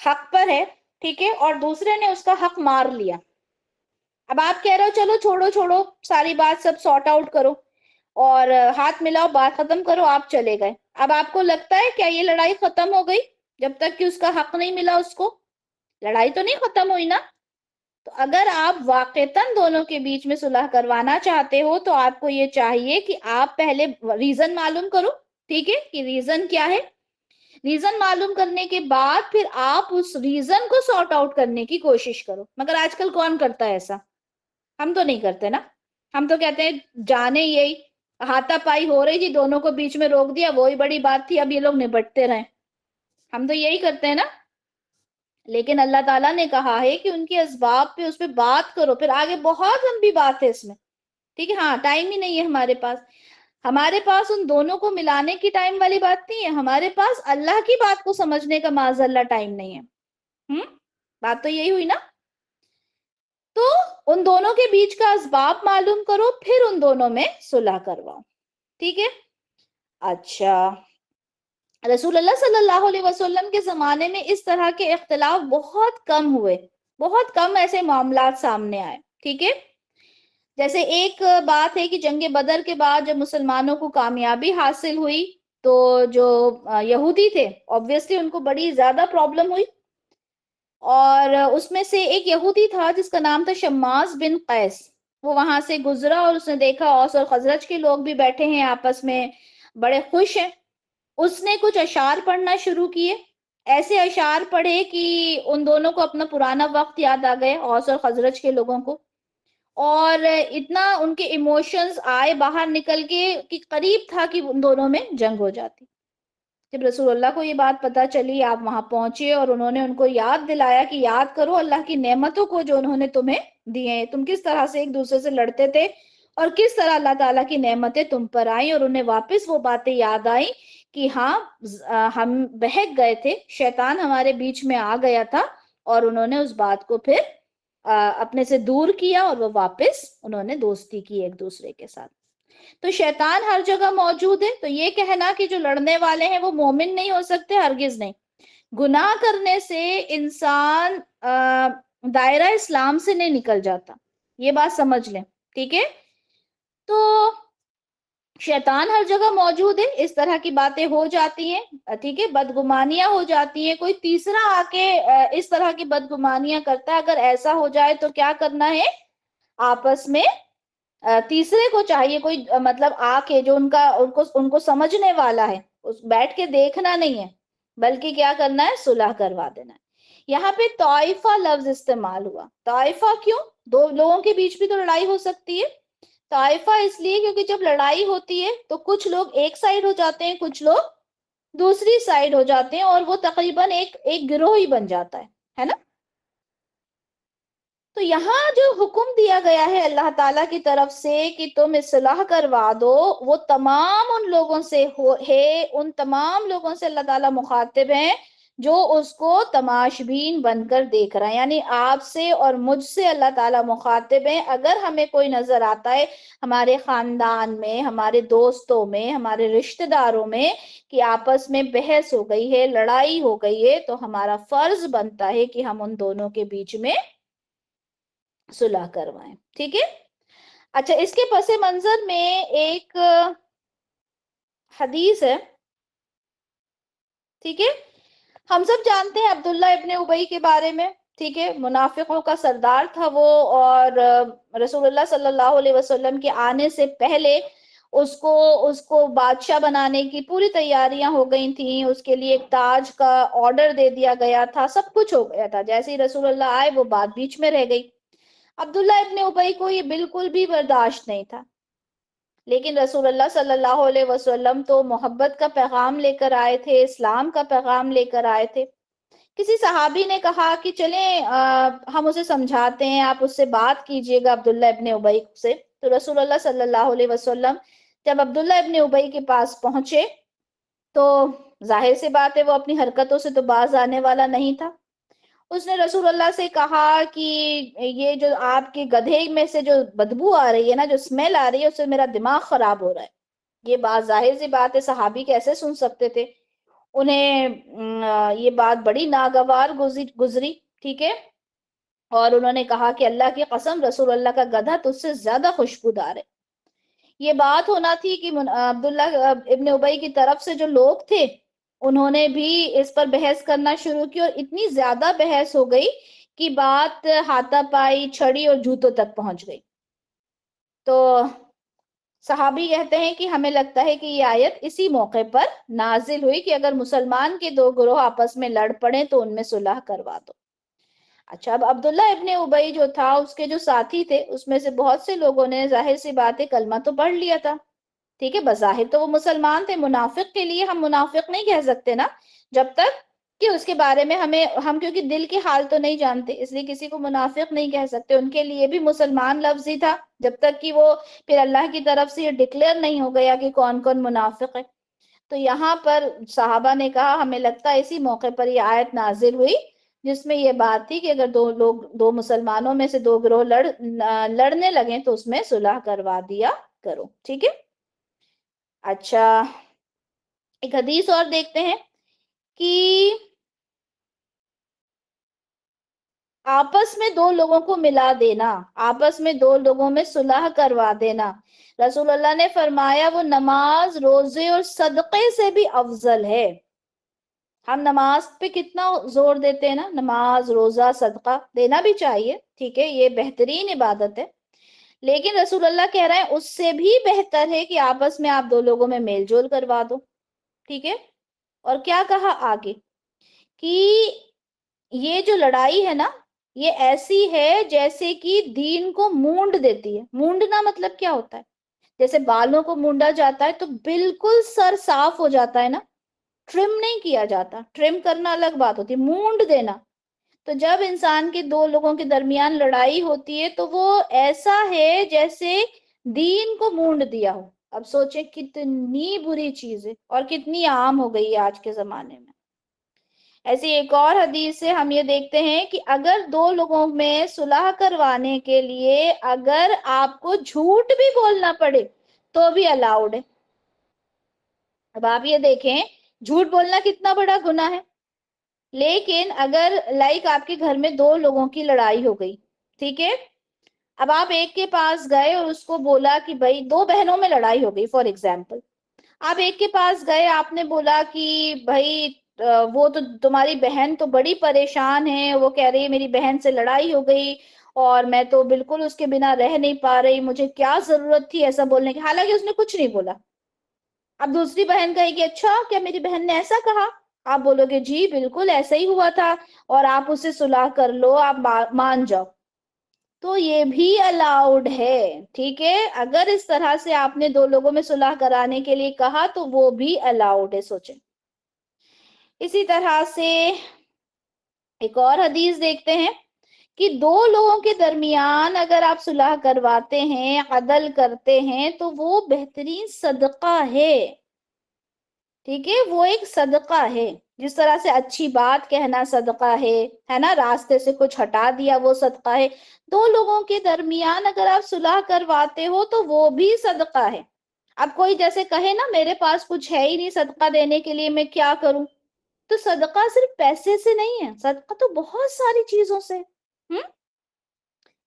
حق پر ہے، ٹھیک ہے، اور دوسرے نے اس کا حق مار لیا. اب آپ کہہ رہے ہو چلو چھوڑو چھوڑو ساری بات سب سارٹ آؤٹ کرو اور ہاتھ ملاؤ بات ختم کرو، آپ چلے گئے. اب آپ کو لگتا ہے کیا یہ لڑائی ختم ہو گئی جب تک کہ اس کا حق نہیں ملا اس کو؟ لڑائی تو نہیں ختم ہوئی نا. تو اگر آپ واقعتاً دونوں کے بیچ میں صلح کروانا چاہتے ہو تو آپ کو یہ چاہیے کہ آپ پہلے ریزن معلوم کرو، ٹھیک ہے، کہ ریزن کیا ہے. ریزن معلوم کرنے کے بعد پھر آپ اس ریزن کو سارٹ آؤٹ کرنے کی کوشش کرو. مگر آج کل کون کرتا ہے ایسا؟ ہم تو نہیں کرتے نا. ہم تو کہتے ہیں جانے یہی ہاتھا پائی ہو رہی تھی، دونوں کو بیچ میں روک دیا، وہی بڑی بات تھی، اب یہ لوگ نپٹتے رہیں. ہم تو یہی کرتے ہیں نا. لیکن اللہ تعالیٰ نے کہا ہے کہ ان کے اسباب پہ اس پہ بات کرو. پھر آگے بہت لمبی بات ہے اس میں، ٹھیک ہے. ہاں ٹائم ہی نہیں ہے ہمارے پاس. ہمارے پاس ان دونوں کو ملانے کی ٹائم والی بات نہیں ہے، ہمارے پاس اللہ کی بات کو سمجھنے کا معاذ اللہ ٹائم نہیں ہے. بات تو یہی ہوئی نا. تو ان دونوں کے بیچ کا اسباب معلوم کرو، پھر ان دونوں میں صلح کرواؤ، ٹھیک ہے. اچھا، رسول اللہ صلی اللہ علیہ وسلم کے زمانے میں اس طرح کے اختلاف بہت کم ہوئے، بہت کم ایسے معاملات سامنے آئے، ٹھیک ہے. جیسے ایک بات ہے کہ جنگ بدر کے بعد جب مسلمانوں کو کامیابی حاصل ہوئی تو جو یہودی تھے obviously ان کو بڑی زیادہ پرابلم ہوئی. اور اس میں سے ایک یہودی تھا جس کا نام تھا شماس بن قیس. وہ وہاں سے گزرا اور اس نے دیکھا اوس اور خزرج کے لوگ بھی بیٹھے ہیں آپس میں، بڑے خوش ہیں. اس نے کچھ اشعار پڑھنا شروع کیے. ایسے اشعار پڑھے کہ ان دونوں کو اپنا پرانا وقت یاد آ گئے، اوس اور خزرج کے لوگوں کو. اور اتنا ان کے ایموشنز آئے باہر نکل کے کہ قریب تھا کہ ان دونوں میں جنگ ہو جاتی. جب رسول اللہ کو یہ بات پتا چلی، آپ وہاں پہنچے اور انہوں نے ان کو یاد دلایا کہ یاد کرو اللہ کی نعمتوں کو جو انہوں نے تمہیں دی ہیں، تم کس طرح سے ایک دوسرے سے لڑتے تھے اور کس طرح اللہ تعالیٰ کی نعمتیں تم پر آئیں. اور انہیں واپس وہ باتیں یاد آئیں کہ ہاں ہم بہک گئے تھے، شیطان ہمارے بیچ میں آ گیا تھا، اور انہوں نے اس بات کو پھر اپنے سے دور کیا اور وہ واپس انہوں نے دوستی کی ایک دوسرے کے ساتھ. تو شیطان ہر جگہ موجود ہے. تو یہ کہنا کہ جو لڑنے والے ہیں وہ مومن نہیں ہو سکتے، ہرگز نہیں. گناہ کرنے سے انسان دائرہ اسلام سے نہیں نکل جاتا، یہ بات سمجھ لیں، ٹھیک ہے. تو شیطان ہر جگہ موجود ہے، اس طرح کی باتیں ہو جاتی ہیں، ٹھیک ہے، بدگمانیاں ہو جاتی ہیں. کوئی تیسرا آ کے اس طرح کی بدگمانیاں کرتا ہے. اگر ایسا ہو جائے تو کیا کرنا ہے؟ آپس میں تیسرے کو چاہیے کوئی مطلب آ کے جو ان کو سمجھنے والا ہے، بیٹھ کے دیکھنا نہیں ہے، بلکہ کیا کرنا ہے؟ صلح کروا دینا ہے. یہاں پہ طائفہ لفظ استعمال ہوا. طائفہ کیوں؟ دو لوگوں کے بیچ بھی تو لڑائی ہو سکتی ہے. طائفہ اس لیے کیونکہ جب لڑائی ہوتی ہے تو کچھ لوگ ایک سائیڈ ہو جاتے ہیں، کچھ لوگ دوسری سائیڈ ہو جاتے ہیں، اور وہ تقریباً ایک گروہ ہی بن جاتا ہے نا. تو یہاں جو حکم دیا گیا ہے اللہ تعالیٰ کی طرف سے کہ تم اصلاح کروا دو، وہ تمام ان لوگوں سے ہے، ان تمام لوگوں سے اللہ تعالیٰ مخاطب ہیں جو اس کو تماشبین بن کر دیکھ رہا ہے. یعنی آپ سے اور مجھ سے اللہ تعالیٰ مخاطب ہیں. اگر ہمیں کوئی نظر آتا ہے ہمارے خاندان میں، ہمارے دوستوں میں، ہمارے رشتہ داروں میں کہ آپس میں بحث ہو گئی ہے، لڑائی ہو گئی ہے، تو ہمارا فرض بنتا ہے کہ ہم ان دونوں کے بیچ میں صلح کروائیں، ٹھیک ہے. اچھا، اس کے پس منظر میں ایک حدیث ہے، ٹھیک ہے. ہم سب جانتے ہیں عبداللہ ابن ابی کے بارے میں، ٹھیک ہے. منافقوں کا سردار تھا وہ، اور رسول اللہ صلی اللہ علیہ وسلم کے آنے سے پہلے اس کو بادشاہ بنانے کی پوری تیاریاں ہو گئی تھیں. اس کے لیے ایک تاج کا آرڈر دے دیا گیا تھا، سب کچھ ہو گیا تھا. جیسے ہی رسول اللہ آئے وہ بات بیچ میں رہ گئی. عبداللہ ابن ابی کو یہ بالکل بھی برداشت نہیں تھا. لیکن رسول اللہ صلی اللہ علیہ وسلم تو محبت کا پیغام لے کر آئے تھے، اسلام کا پیغام لے کر آئے تھے. کسی صحابی نے کہا کہ چلیں ہم اسے سمجھاتے ہیں، آپ اس سے بات کیجئے گا عبداللہ ابن ابی سے. تو رسول اللہ صلی اللہ علیہ وسلم جب عبداللہ ابن ابی کے پاس پہنچے تو ظاہر سی بات ہے وہ اپنی حرکتوں سے تو باز آنے والا نہیں تھا. اس نے رسول اللہ سے کہا کہ یہ جو آپ کے گدھے میں سے جو بدبو آ رہی ہے نا، جو اسمیل آ رہی ہے، اس سے میرا دماغ خراب ہو رہا ہے. یہ بات ظاہر سی بات ہے، صحابی کیسے سن سکتے تھے. انہیں یہ بات بڑی ناگوار گزری، ٹھیک ہے، اور انہوں نے کہا کہ اللہ کی قسم رسول اللہ کا گدھا تجھ سے زیادہ خوشبودار ہے۔ یہ بات ہونا تھی کہ عبداللہ ابن ابی کی طرف سے جو لوگ تھے انہوں نے بھی اس پر بحث کرنا شروع کی، اور اتنی زیادہ بحث ہو گئی کہ بات ہاتھا پائی، چھڑی اور جوتوں تک پہنچ گئی۔ تو صحابی کہتے ہیں کہ ہمیں لگتا ہے کہ یہ آیت اسی موقع پر نازل ہوئی کہ اگر مسلمان کے دو گروہ آپس میں لڑ پڑیں تو ان میں صلح کروا دو۔ اچھا، اب عبداللہ ابن ابی جو تھا، اس کے جو ساتھی تھے، اس میں سے بہت سے لوگوں نے ظاہر سی بات ہے کلمہ تو پڑھ لیا تھا، ٹھیک ہے، بظاہر تو وہ مسلمان تھے۔ منافق کے لیے ہم منافق نہیں کہہ سکتے نا، جب تک کہ اس کے بارے میں ہم کیونکہ دل کے حال تو نہیں جانتے، اس لیے کسی کو منافق نہیں کہہ سکتے۔ ان کے لیے بھی مسلمان لفظ ہی تھا جب تک کہ وہ پھر اللہ کی طرف سے یہ ڈکلیئر نہیں ہو گیا کہ کون کون منافق ہے۔ تو یہاں پر صحابہ نے کہا ہمیں لگتا ہے اسی موقع پر یہ آیت نازل ہوئی جس میں یہ بات تھی کہ اگر دو مسلمانوں میں سے دو گروہ لڑنے لگیں تو اس میں صلح کروا دیا کرو، ٹھیک ہے۔ اچھا، ایک حدیث اور دیکھتے ہیں کہ آپس میں دو لوگوں کو ملا دینا، آپس میں دو لوگوں میں صلح کروا دینا، رسول اللہ نے فرمایا وہ نماز، روزے اور صدقے سے بھی افضل ہے۔ ہم نماز پہ کتنا زور دیتے ہیں نا، نماز، روزہ، صدقہ دینا بھی چاہیے، ٹھیک ہے، یہ بہترین عبادت ہے، لیکن رسول اللہ کہہ رہے ہیں اس سے بھی بہتر ہے کہ آپس میں آپ دو لوگوں میں میل جول کروا دو، ٹھیک ہے۔ اور کیا کہا آگے کہ یہ جو لڑائی ہے نا، یہ ایسی ہے جیسے کہ دین کو مونڈ دیتی ہے۔ مونڈنا مطلب کیا ہوتا ہے؟ جیسے بالوں کو مونڈا جاتا ہے تو بالکل سر صاف ہو جاتا ہے نا، ٹرم نہیں کیا جاتا، ٹرم کرنا الگ بات ہوتی ہے، مونڈ دینا۔ تو جب انسان کے دو لوگوں کے درمیان لڑائی ہوتی ہے تو وہ ایسا ہے جیسے دین کو مونڈ دیا ہو۔ اب سوچیں کتنی بری چیز ہے اور کتنی عام ہو گئی ہے آج کے زمانے میں۔ ایسی ایک اور حدیث سے ہم یہ دیکھتے ہیں کہ اگر دو لوگوں میں صلح کروانے کے لیے اگر آپ کو جھوٹ بھی بولنا پڑے تو بھی الاؤڈ ہے۔ اب آپ یہ دیکھیں جھوٹ بولنا کتنا بڑا گناہ ہے، لیکن اگر آپ کے گھر میں دو لوگوں کی لڑائی ہو گئی، ٹھیک ہے، اب آپ ایک کے پاس گئے اور اس کو بولا کہ بھائی دو بہنوں میں لڑائی ہو گئی فار ایگزامپل، آپ ایک کے پاس گئے، آپ نے بولا کہ بھائی وہ تو تمہاری بہن تو بڑی پریشان ہے، وہ کہہ رہی ہے میری بہن سے لڑائی ہو گئی اور میں تو بالکل اس کے بنا رہ نہیں پا رہی، مجھے کیا ضرورت تھی ایسا بولنے کی، حالانکہ اس نے کچھ نہیں بولا۔ اب دوسری بہن کہے گی اچھا کیا میری بہن نے ایسا کہا؟ آپ بولو گے جی بالکل ایسا ہی ہوا تھا اور آپ اسے صلح کر لو، آپ مان جاؤ، تو یہ بھی الاؤڈ ہے، ٹھیک ہے۔ اگر اس طرح سے آپ نے دو لوگوں میں صلح کرانے کے لیے کہا تو وہ بھی الاؤڈ ہے، سوچیں۔ اسی طرح سے ایک اور حدیث دیکھتے ہیں کہ دو لوگوں کے درمیان اگر آپ صلح کرواتے ہیں، عدل کرتے ہیں تو وہ بہترین صدقہ ہے، ٹھیک ہے، وہ ایک صدقہ ہے۔ جس طرح سے اچھی بات کہنا صدقہ ہے نا، راستے سے کچھ ہٹا دیا وہ صدقہ ہے، دو لوگوں کے درمیان اگر آپ صلح کرواتے ہو تو وہ بھی صدقہ ہے۔ اب کوئی جیسے کہے نا میرے پاس کچھ ہے ہی نہیں صدقہ دینے کے لیے، میں کیا کروں؟ تو صدقہ صرف پیسے سے نہیں ہے، صدقہ تو بہت ساری چیزوں سے۔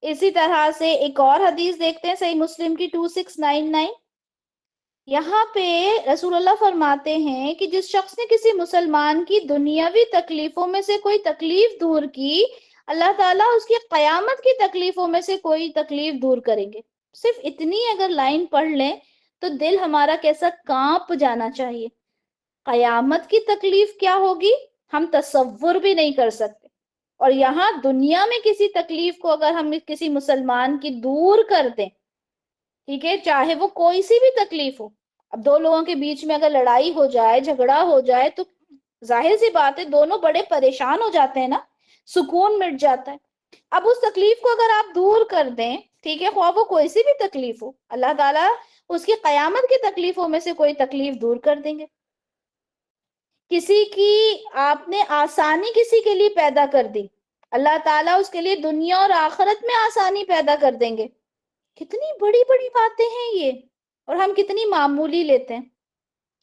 اسی طرح سے ایک اور حدیث دیکھتے ہیں صحیح مسلم کی 2699، یہاں پہ رسول اللہ فرماتے ہیں کہ جس شخص نے کسی مسلمان کی دنیاوی تکلیفوں میں سے کوئی تکلیف دور کی، اللہ تعالیٰ اس کی قیامت کی تکلیفوں میں سے کوئی تکلیف دور کریں گے۔ صرف اتنی اگر لائن پڑھ لیں تو دل ہمارا کیسا کانپ جانا چاہیے۔ قیامت کی تکلیف کیا ہوگی ہم تصور بھی نہیں کر سکتے، اور یہاں دنیا میں کسی تکلیف کو اگر ہم کسی مسلمان کی دور کر دیں، ٹھیک ہے، چاہے وہ کوئی سی بھی تکلیف ہو۔ اب دو لوگوں کے بیچ میں اگر لڑائی ہو جائے، جھگڑا ہو جائے تو ظاہر سی بات ہے دونوں بڑے پریشان ہو جاتے ہیں نا، سکون مٹ جاتا ہے۔ اب اس تکلیف کو اگر آپ دور کر دیں، ٹھیک ہے، خواہ وہ کوئی سی بھی تکلیف ہو، اللہ تعالیٰ اس کی قیامت کی تکلیفوں میں سے کوئی تکلیف دور کر دیں گے۔ کسی کی آپ نے آسانی کسی کے لیے پیدا کر دی، اللہ تعالیٰ اس کے لیے دنیا اور آخرت میں آسانی پیدا کر دیں گے۔ کتنی بڑی بڑی باتیں ہیں یہ، اور ہم کتنی معمولی لیتے ہیں۔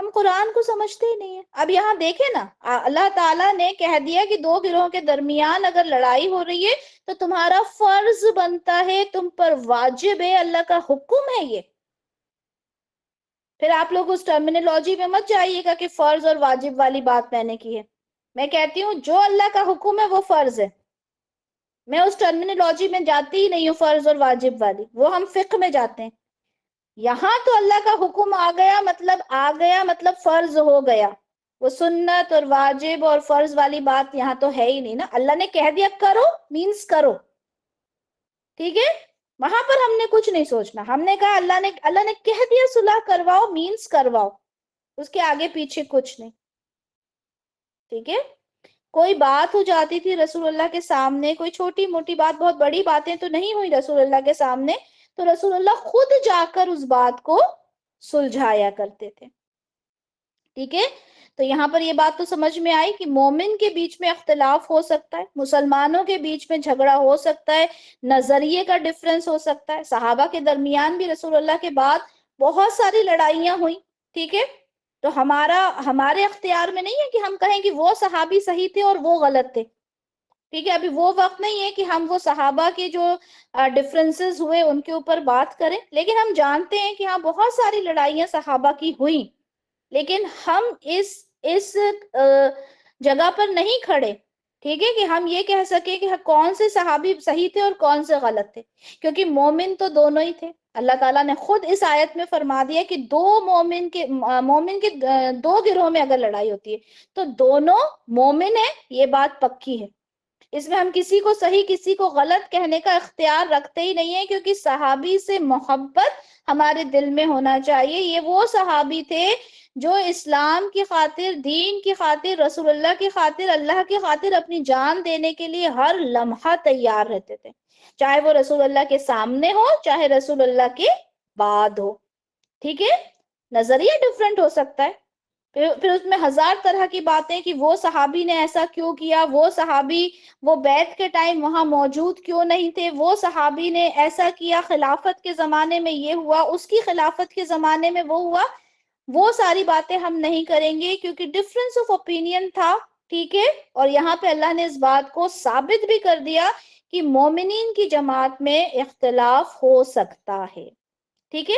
ہم قرآن کو سمجھتے ہی نہیں ہیں. اب یہاں دیکھیں نا، اللہ تعالیٰ نے کہہ دیا کہ دو گروہوں کے درمیان اگر لڑائی ہو رہی ہے تو تمہارا فرض بنتا ہے، تم پر واجب ہے، اللہ کا حکم ہے یہ. پھر آپ لوگ اس ٹرمینالوجی میں مت جائیے گا کہ فرض اور واجب والی بات میں نے کی ہے. میں کہتی ہوں جو اللہ کا حکم ہے وہ فرض ہے. میں اس ٹرمینالوجی میں جاتی ہی نہیں ہوں فرض اور واجب والی، وہ ہم فقہ میں جاتے ہیں. یہاں تو اللہ کا حکم آ گیا مطلب فرض ہو گیا. وہ سنت اور واجب اور فرض والی بات یہاں تو ہے ہی نہیں نا. اللہ نے کہہ دیا کرو مینس کرو، ٹھیک ہے. وہاں پر ہم نے کچھ نہیں سوچنا. ہم نے کہا اللہ نے کہہ دیا صلح کرواؤ مینس کرواؤ، اس کے آگے پیچھے کچھ نہیں. ٹھیک ہے. کوئی بات ہو جاتی تھی رسول اللہ کے سامنے، کوئی چھوٹی موٹی بات، بہت بڑی باتیں تو نہیں ہوئی رسول اللہ کے سامنے، تو رسول اللہ خود جا کر اس بات کو سلجھایا کرتے تھے. ٹھیک ہے. تو یہاں پر یہ بات تو سمجھ میں آئی کہ مومن کے بیچ میں اختلاف ہو سکتا ہے، مسلمانوں کے بیچ میں جھگڑا ہو سکتا ہے، نظریے کا ڈفرنس ہو سکتا ہے. صحابہ کے درمیان بھی رسول اللہ کے بعد بہت ساری لڑائیاں ہوئی. ٹھیک ہے. تو ہمارے اختیار میں نہیں ہے کہ ہم کہیں کہ وہ صحابی صحیح تھے اور وہ غلط تھے. ٹھیک ہے. ابھی وہ وقت نہیں ہے کہ ہم وہ صحابہ کے جو ڈفرنسز ہوئے ان کے اوپر بات کریں، لیکن ہم جانتے ہیں کہ ہاں بہت ساری لڑائیاں صحابہ کی ہوئیں، لیکن ہم اس جگہ پر نہیں کھڑے. ٹھیک ہے کہ ہم یہ کہہ سکیں کہ کون سے صحابی صحیح تھے اور کون سے غلط تھے، کیونکہ مومن تو دونوں ہی تھے. اللہ تعالیٰ نے خود اس آیت میں فرما دیا کہ مومن کے دو گروہ میں اگر لڑائی ہوتی ہے تو دونوں مومن ہیں، یہ بات پکی ہے. اس میں ہم کسی کو صحیح کسی کو غلط کہنے کا اختیار رکھتے ہی نہیں ہے، کیونکہ صحابی سے محبت ہمارے دل میں ہونا چاہیے. یہ وہ صحابی تھے جو اسلام کی خاطر، دین کی خاطر، رسول اللہ کی خاطر، اللہ کی خاطر اپنی جان دینے کے لیے ہر لمحہ تیار رہتے تھے، چاہے وہ رسول اللہ کے سامنے ہو چاہے رسول اللہ کے بعد ہو. ٹھیک ہے. نظریہ ڈیفرنٹ ہو سکتا ہے، پھر اس میں ہزار طرح کی باتیں کہ وہ صحابی نے ایسا کیوں کیا، وہ صحابی وہ بیعت کے ٹائم وہاں موجود کیوں نہیں تھے، وہ صحابی نے ایسا کیا، خلافت کے زمانے میں یہ ہوا، اس کی خلافت کے زمانے میں وہ ہوا. وہ ساری باتیں ہم نہیں کریں گے کیونکہ ڈفرنس آف اوپینین تھا. ٹھیک ہے. اور یہاں پہ اللہ نے اس بات کو ثابت بھی کر دیا کہ مومنین کی جماعت میں اختلاف ہو سکتا ہے. ٹھیک ہے.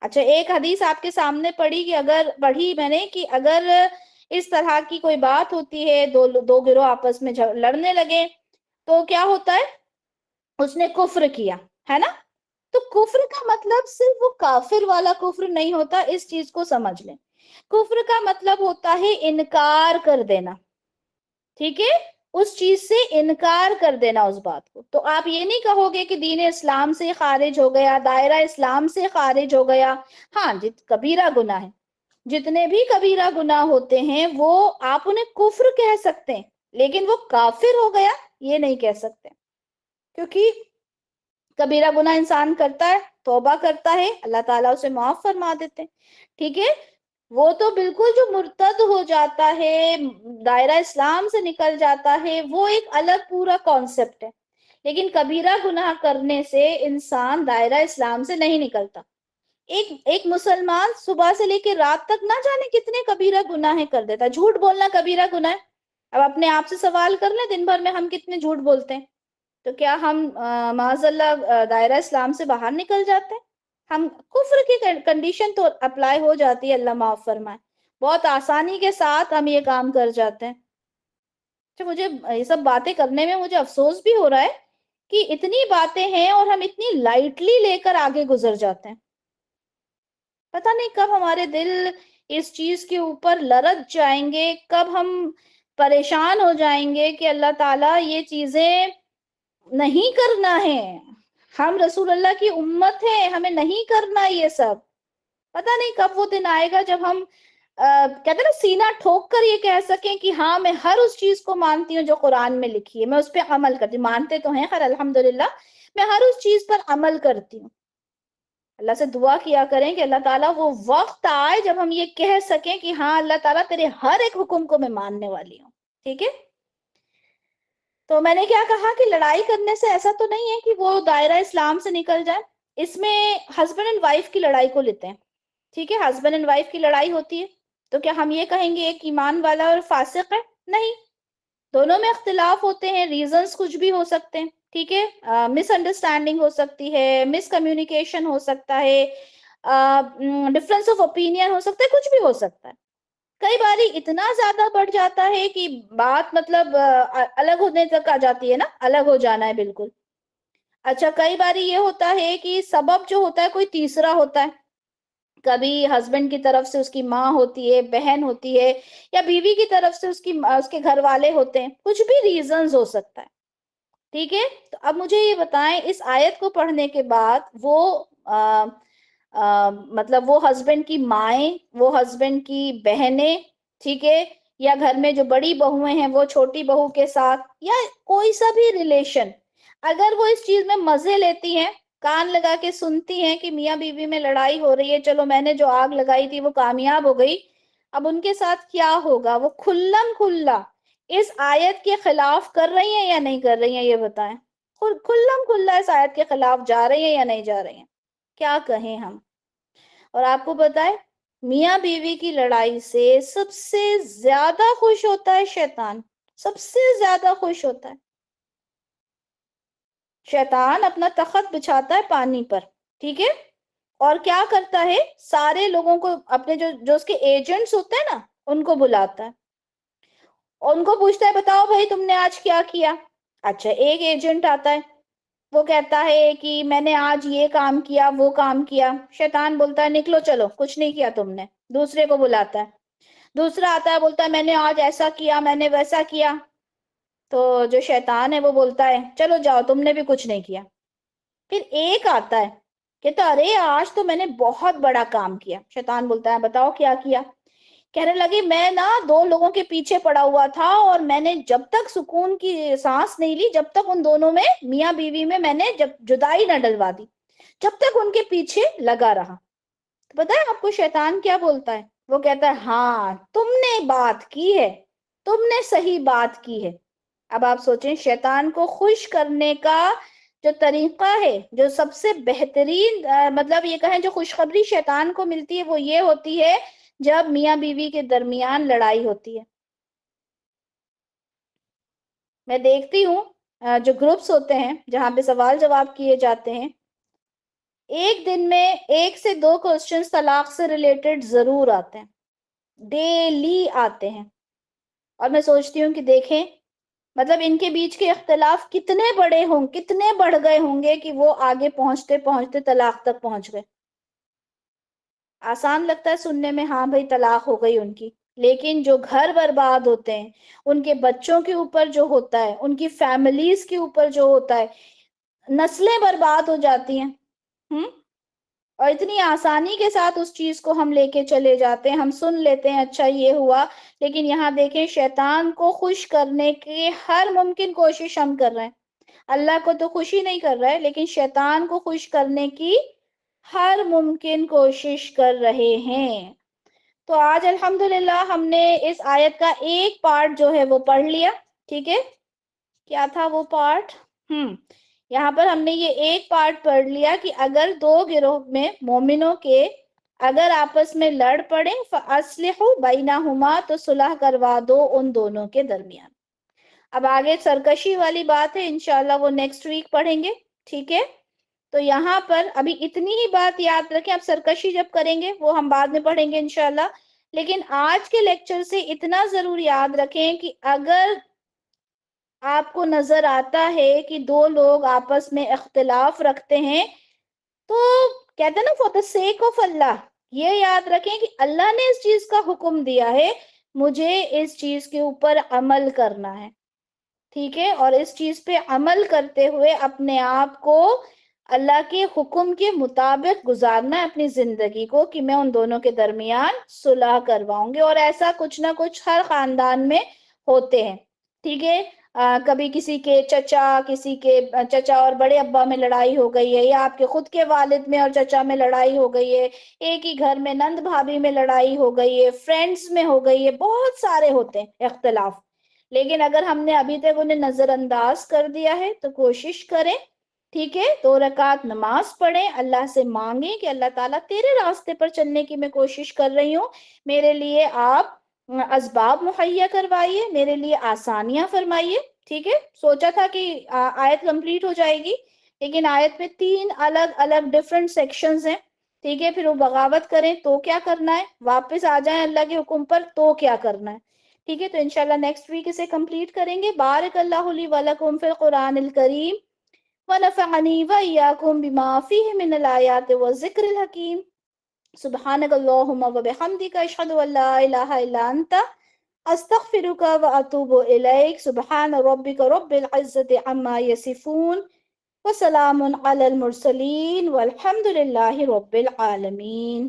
اچھا، ایک حدیث آپ کے سامنے پڑھی میں نے کہ اگر اس طرح کی کوئی بات ہوتی ہے، دو گروہ آپس میں لڑنے لگے تو کیا ہوتا ہے؟ اس نے کفر کیا ہے نا. تو کفر کا مطلب صرف وہ کافر والا کفر نہیں ہوتا، اس چیز کو سمجھ لیں. کفر کا مطلب ہوتا ہے انکار کر دینا. ٹھیک ہے. اس چیز سے انکار کر دینا اس بات کو. تو آپ یہ نہیں کہو گے کہ دین اسلام سے خارج ہو گیا، دائرہ اسلام سے خارج ہو گیا. ہاں کبیرہ گناہ ہے، جتنے بھی کبیرہ گناہ ہوتے ہیں وہ آپ انہیں کفر کہہ سکتے ہیں، لیکن وہ کافر ہو گیا یہ نہیں کہہ سکتے، کیونکہ کبیرہ گناہ انسان کرتا ہے، توبہ کرتا ہے، اللہ تعالیٰ اسے معاف فرما دیتے ہیں. ٹھیک ہے. وہ تو بالکل جو مرتد ہو جاتا ہے، دائرہ اسلام سے نکل جاتا ہے، وہ ایک الگ پورا کانسیپٹ ہے. لیکن کبیرہ گناہ کرنے سے انسان دائرہ اسلام سے نہیں نکلتا. ایک مسلمان صبح سے لے کے رات تک نہ جانے کتنے کبیرہ گناہ کر دیتا. جھوٹ بولنا کبیرہ گناہ ہے. اب اپنے آپ سے سوال کر لیں، دن بھر میں ہم کتنے جھوٹ بولتے ہیں؟ تو کیا ہم معاذ اللہ دائرہ اسلام سے باہر نکل جاتے ہیں؟ ہم کفر کی کنڈیشن تو اپلائی ہو جاتی ہے، اللہ معاف فرمائے. بہت آسانی کے ساتھ ہم یہ کام کر جاتے ہیں. مجھے یہ سب باتیں کرنے میں مجھے افسوس بھی ہو رہا ہے کہ اتنی باتیں ہیں اور ہم اتنی لائٹلی لے کر آگے گزر جاتے ہیں. پتہ نہیں کب ہمارے دل اس چیز کے اوپر لرز جائیں گے، کب ہم پریشان ہو جائیں گے کہ اللہ تعالیٰ یہ چیزیں نہیں کرنا ہے، ہم رسول اللہ کی امت ہیں، ہمیں نہیں کرنا یہ سب. پتہ نہیں کب وہ دن آئے گا جب ہم کہتے ہیں نا سینہ ٹھوک کر یہ کہہ سکیں کہ ہاں میں ہر اس چیز کو مانتی ہوں جو قرآن میں لکھی ہے، میں اس پہ عمل کرتی ہوں. مانتے تو ہیں خیر الحمدللہ، میں ہر اس چیز پر عمل کرتی ہوں. اللہ سے دعا کیا کریں کہ اللہ تعالیٰ وہ وقت آئے جب ہم یہ کہہ سکیں کہ ہاں اللہ تعالیٰ تیرے ہر ایک حکم کو میں ماننے والی ہوں. ٹھیک ہے. تو میں نے کیا کہا کہ لڑائی کرنے سے ایسا تو نہیں ہے کہ وہ دائرہ اسلام سے نکل جائے. اس میں ہسبینڈ اینڈ وائف کی لڑائی کو لیتے ہیں. ٹھیک ہے. ہسبینڈ اینڈ وائف کی لڑائی ہوتی ہے تو کیا ہم یہ کہیں گے ایک ایمان والا اور فاسق ہے؟ نہیں، دونوں میں اختلاف ہوتے ہیں، ریزنز کچھ بھی ہو سکتے ہیں، ٹھیک ہے، مس انڈرسٹینڈنگ ہو سکتی ہے، مس کمیونیکیشن ہو سکتا ہے، ڈفرنس آف اوپینین ہو سکتا ہے، کچھ بھی ہو سکتا ہے. کئی باری اتنا زیادہ بڑھ جاتا ہے کہ بات مطلب الگ ہونے تک آ جاتی ہے نا، الگ ہو جانا ہے بالکل. اچھا، کئی باری یہ ہوتا ہے کہ سبب جو ہوتا ہے کوئی تیسرا ہوتا ہے، کبھی ہسبینڈ کی طرف سے اس کی ماں ہوتی ہے، بہن ہوتی ہے، یا بیوی کی طرف سے اس کے گھر والے ہوتے ہیں، کچھ بھی ریزنز ہو سکتا ہے. ٹھیک ہے، تو اب مجھے یہ بتائیں اس آیت کو پڑھنے کے بعد وہ مطلب وہ ہسبینڈ کی مائیں، وہ ہسبینڈ کی بہنیں، ٹھیک ہے، یا گھر میں جو بڑی بہویں ہیں وہ چھوٹی بہو کے ساتھ، یا کوئی سا بھی ریلیشن، اگر وہ اس چیز میں مزے لیتی ہیں، کان لگا کے سنتی ہیں کہ میاں بیوی میں لڑائی ہو رہی ہے، چلو میں نے جو آگ لگائی تھی وہ کامیاب ہو گئی، اب ان کے ساتھ کیا ہوگا؟ وہ کھلم کھلا اس آیت کے خلاف کر رہی ہیں یا نہیں کر رہی ہیں؟ یہ بتائیں، کھلم کھلا اس آیت کے خلاف جا رہی ہیں یا نہیں جا رہی ہیں؟ کیا کہیں ہم. اور آپ کو بتائیں، میاں بیوی کی لڑائی سے سب سے زیادہ خوش ہوتا ہے شیطان، سب سے زیادہ خوش ہوتا ہے. شیطان اپنا تخت بچھاتا ہے پانی پر، ٹھیک ہے، اور کیا کرتا ہے؟ سارے لوگوں کو، اپنے جو اس کے ایجنٹس ہوتے ہیں نا، ان کو بلاتا ہے اور ان کو پوچھتا ہے بتاؤ بھائی تم نے آج کیا کیا. اچھا، ایک ایجنٹ آتا ہے، وہ کہتا ہے کہ میں نے آج یہ کام کیا، وہ کام کیا. شیطان بولتا ہے نکلو چلو، کچھ نہیں کیا تم نے. دوسرے کو بلاتا ہے، دوسرا آتا ہے بولتا ہے میں نے آج ایسا کیا، میں نے ویسا کیا. تو جو شیطان ہے وہ بولتا ہے چلو جاؤ، تم نے بھی کچھ نہیں کیا. پھر ایک آتا ہے کہتا ارے آج تو میں نے بہت بڑا کام کیا. شیطان بولتا ہے بتاؤ کیا کیا؟ کہنے لگی میں نا 2 لوگوں کے پیچھے پڑا ہوا تھا، اور میں نے جب تک سکون کی سانس نہیں لی، جب تک ان دونوں میں، میاں بیوی میں نے جب جدائی نہ ڈلوا دی، جب تک ان کے پیچھے لگا رہا. پتہ ہے آپ کو شیطان کیا بولتا ہے؟ وہ کہتا ہے ہاں تم نے بات کی ہے، تم نے صحیح بات کی ہے. اب آپ سوچیں، شیطان کو خوش کرنے کا جو طریقہ ہے، جو سب سے بہترین مطلب یہ کہیں جو خوشخبری شیطان کو ملتی ہے وہ یہ ہوتی ہے جب میاں بیوی کے درمیان لڑائی ہوتی ہے. میں دیکھتی ہوں جو گروپس ہوتے ہیں جہاں پہ سوال جواب کیے جاتے ہیں، ایک دن میں 1 سے 2 کوسچنز طلاق سے ریلیٹڈ ضرور آتے ہیں، ڈیلی آتے ہیں. اور میں سوچتی ہوں کہ دیکھیں مطلب ان کے بیچ کے اختلاف کتنے بڑے ہوں، کتنے بڑھ گئے ہوں گے کہ وہ آگے پہنچتے پہنچتے طلاق تک پہنچ گئے. آسان لگتا ہے سننے میں، ہاں بھائی طلاق ہو گئی ان کی، لیکن جو گھر برباد ہوتے ہیں، ان کے بچوں کے اوپر جو ہوتا ہے، ان کی فیملیز کے اوپر جو ہوتا ہے، نسلیں برباد ہو جاتی ہیں. اور اتنی آسانی کے ساتھ اس چیز کو ہم لے کے چلے جاتے ہیں، ہم سن لیتے ہیں اچھا یہ ہوا، لیکن یہاں دیکھیں شیطان کو خوش کرنے کی ہر ممکن کوشش ہم کر رہے ہیں. اللہ کو تو خوش ہی نہیں کر رہے، لیکن شیطان کو خوش کرنے کی ہر ممکن کوشش کر رہے ہیں. تو آج الحمدللہ ہم نے اس آیت کا ایک پارٹ جو ہے وہ پڑھ لیا. ٹھیک ہے، کیا تھا وہ پارٹ؟ یہاں پر ہم نے یہ ایک پارٹ پڑھ لیا کہ اگر 2 گروہ میں مومنوں کے اگر آپس میں لڑ پڑیں فَأَصْلِحُوا بَيْنَهُمَا، تو صلح کروا دو ان دونوں کے درمیان. اب آگے سرکشی والی بات ہے، انشاءاللہ وہ نیکسٹ ویک پڑھیں گے. ٹھیک ہے، تو یہاں پر ابھی اتنی ہی بات یاد رکھیں. اب سرکشی جب کریں گے وہ ہم بعد میں پڑھیں گے انشاءاللہ، لیکن آج کے لیکچر سے اتنا ضرور یاد رکھیں کہ اگر آپ کو نظر آتا ہے کہ 2 لوگ آپس میں اختلاف رکھتے ہیں، تو کہتے ہیں نا فور دا سیک آف اللہ، یہ یاد رکھیں کہ اللہ نے اس چیز کا حکم دیا ہے، مجھے اس چیز کے اوپر عمل کرنا ہے. ٹھیک ہے، اور اس چیز پہ عمل کرتے ہوئے اپنے آپ کو اللہ کے حکم کے مطابق گزارنا ہے اپنی زندگی کو، کہ میں ان دونوں کے درمیان صلح کرواؤں گی. اور ایسا کچھ نہ کچھ ہر خاندان میں ہوتے ہیں. ٹھیک ہے، کبھی کسی کے چچا اور بڑے ابا میں لڑائی ہو گئی ہے، یا آپ کے خود کے والد میں اور چچا میں لڑائی ہو گئی ہے، ایک ہی گھر میں نند بھابھی میں لڑائی ہو گئی ہے، فرینڈز میں ہو گئی ہے، بہت سارے ہوتے ہیں اختلاف. لیکن اگر ہم نے ابھی تک انہیں نظر انداز کر دیا ہے تو کوشش کریں ٹھیک ہے، 2 رکعت نماز پڑھیں، اللہ سے مانگیں کہ اللہ تعالیٰ تیرے راستے پر چلنے کی میں کوشش کر رہی ہوں، میرے لیے آپ اسباب مہیا کروائیے، میرے لیے آسانیاں فرمائیے. ٹھیک ہے، سوچا تھا کہ آیت کمپلیٹ ہو جائے گی، لیکن آیت میں 3 الگ الگ ڈیفرنٹ سیکشنز ہیں. ٹھیک ہے، پھر وہ بغاوت کریں تو کیا کرنا ہے، واپس آ جائیں اللہ کے حکم پر تو کیا کرنا ہے. ٹھیک ہے، تو انشاءاللہ نیکسٹ ویک اسے کمپلیٹ کریں گے. بارک اللہ لی ولکم فی القرآن الکریم ونفعنی وإیاکم بما فیہ من الآیات والذکر الحکیم. سبحانک اللہم وبحمدک اشہد ان لا الہ الا انت استغفرک واتوب الیک. سبحان ربک رب العزت عما یصفون وسلام علی المرسلین والحمد للہ رب العالمین.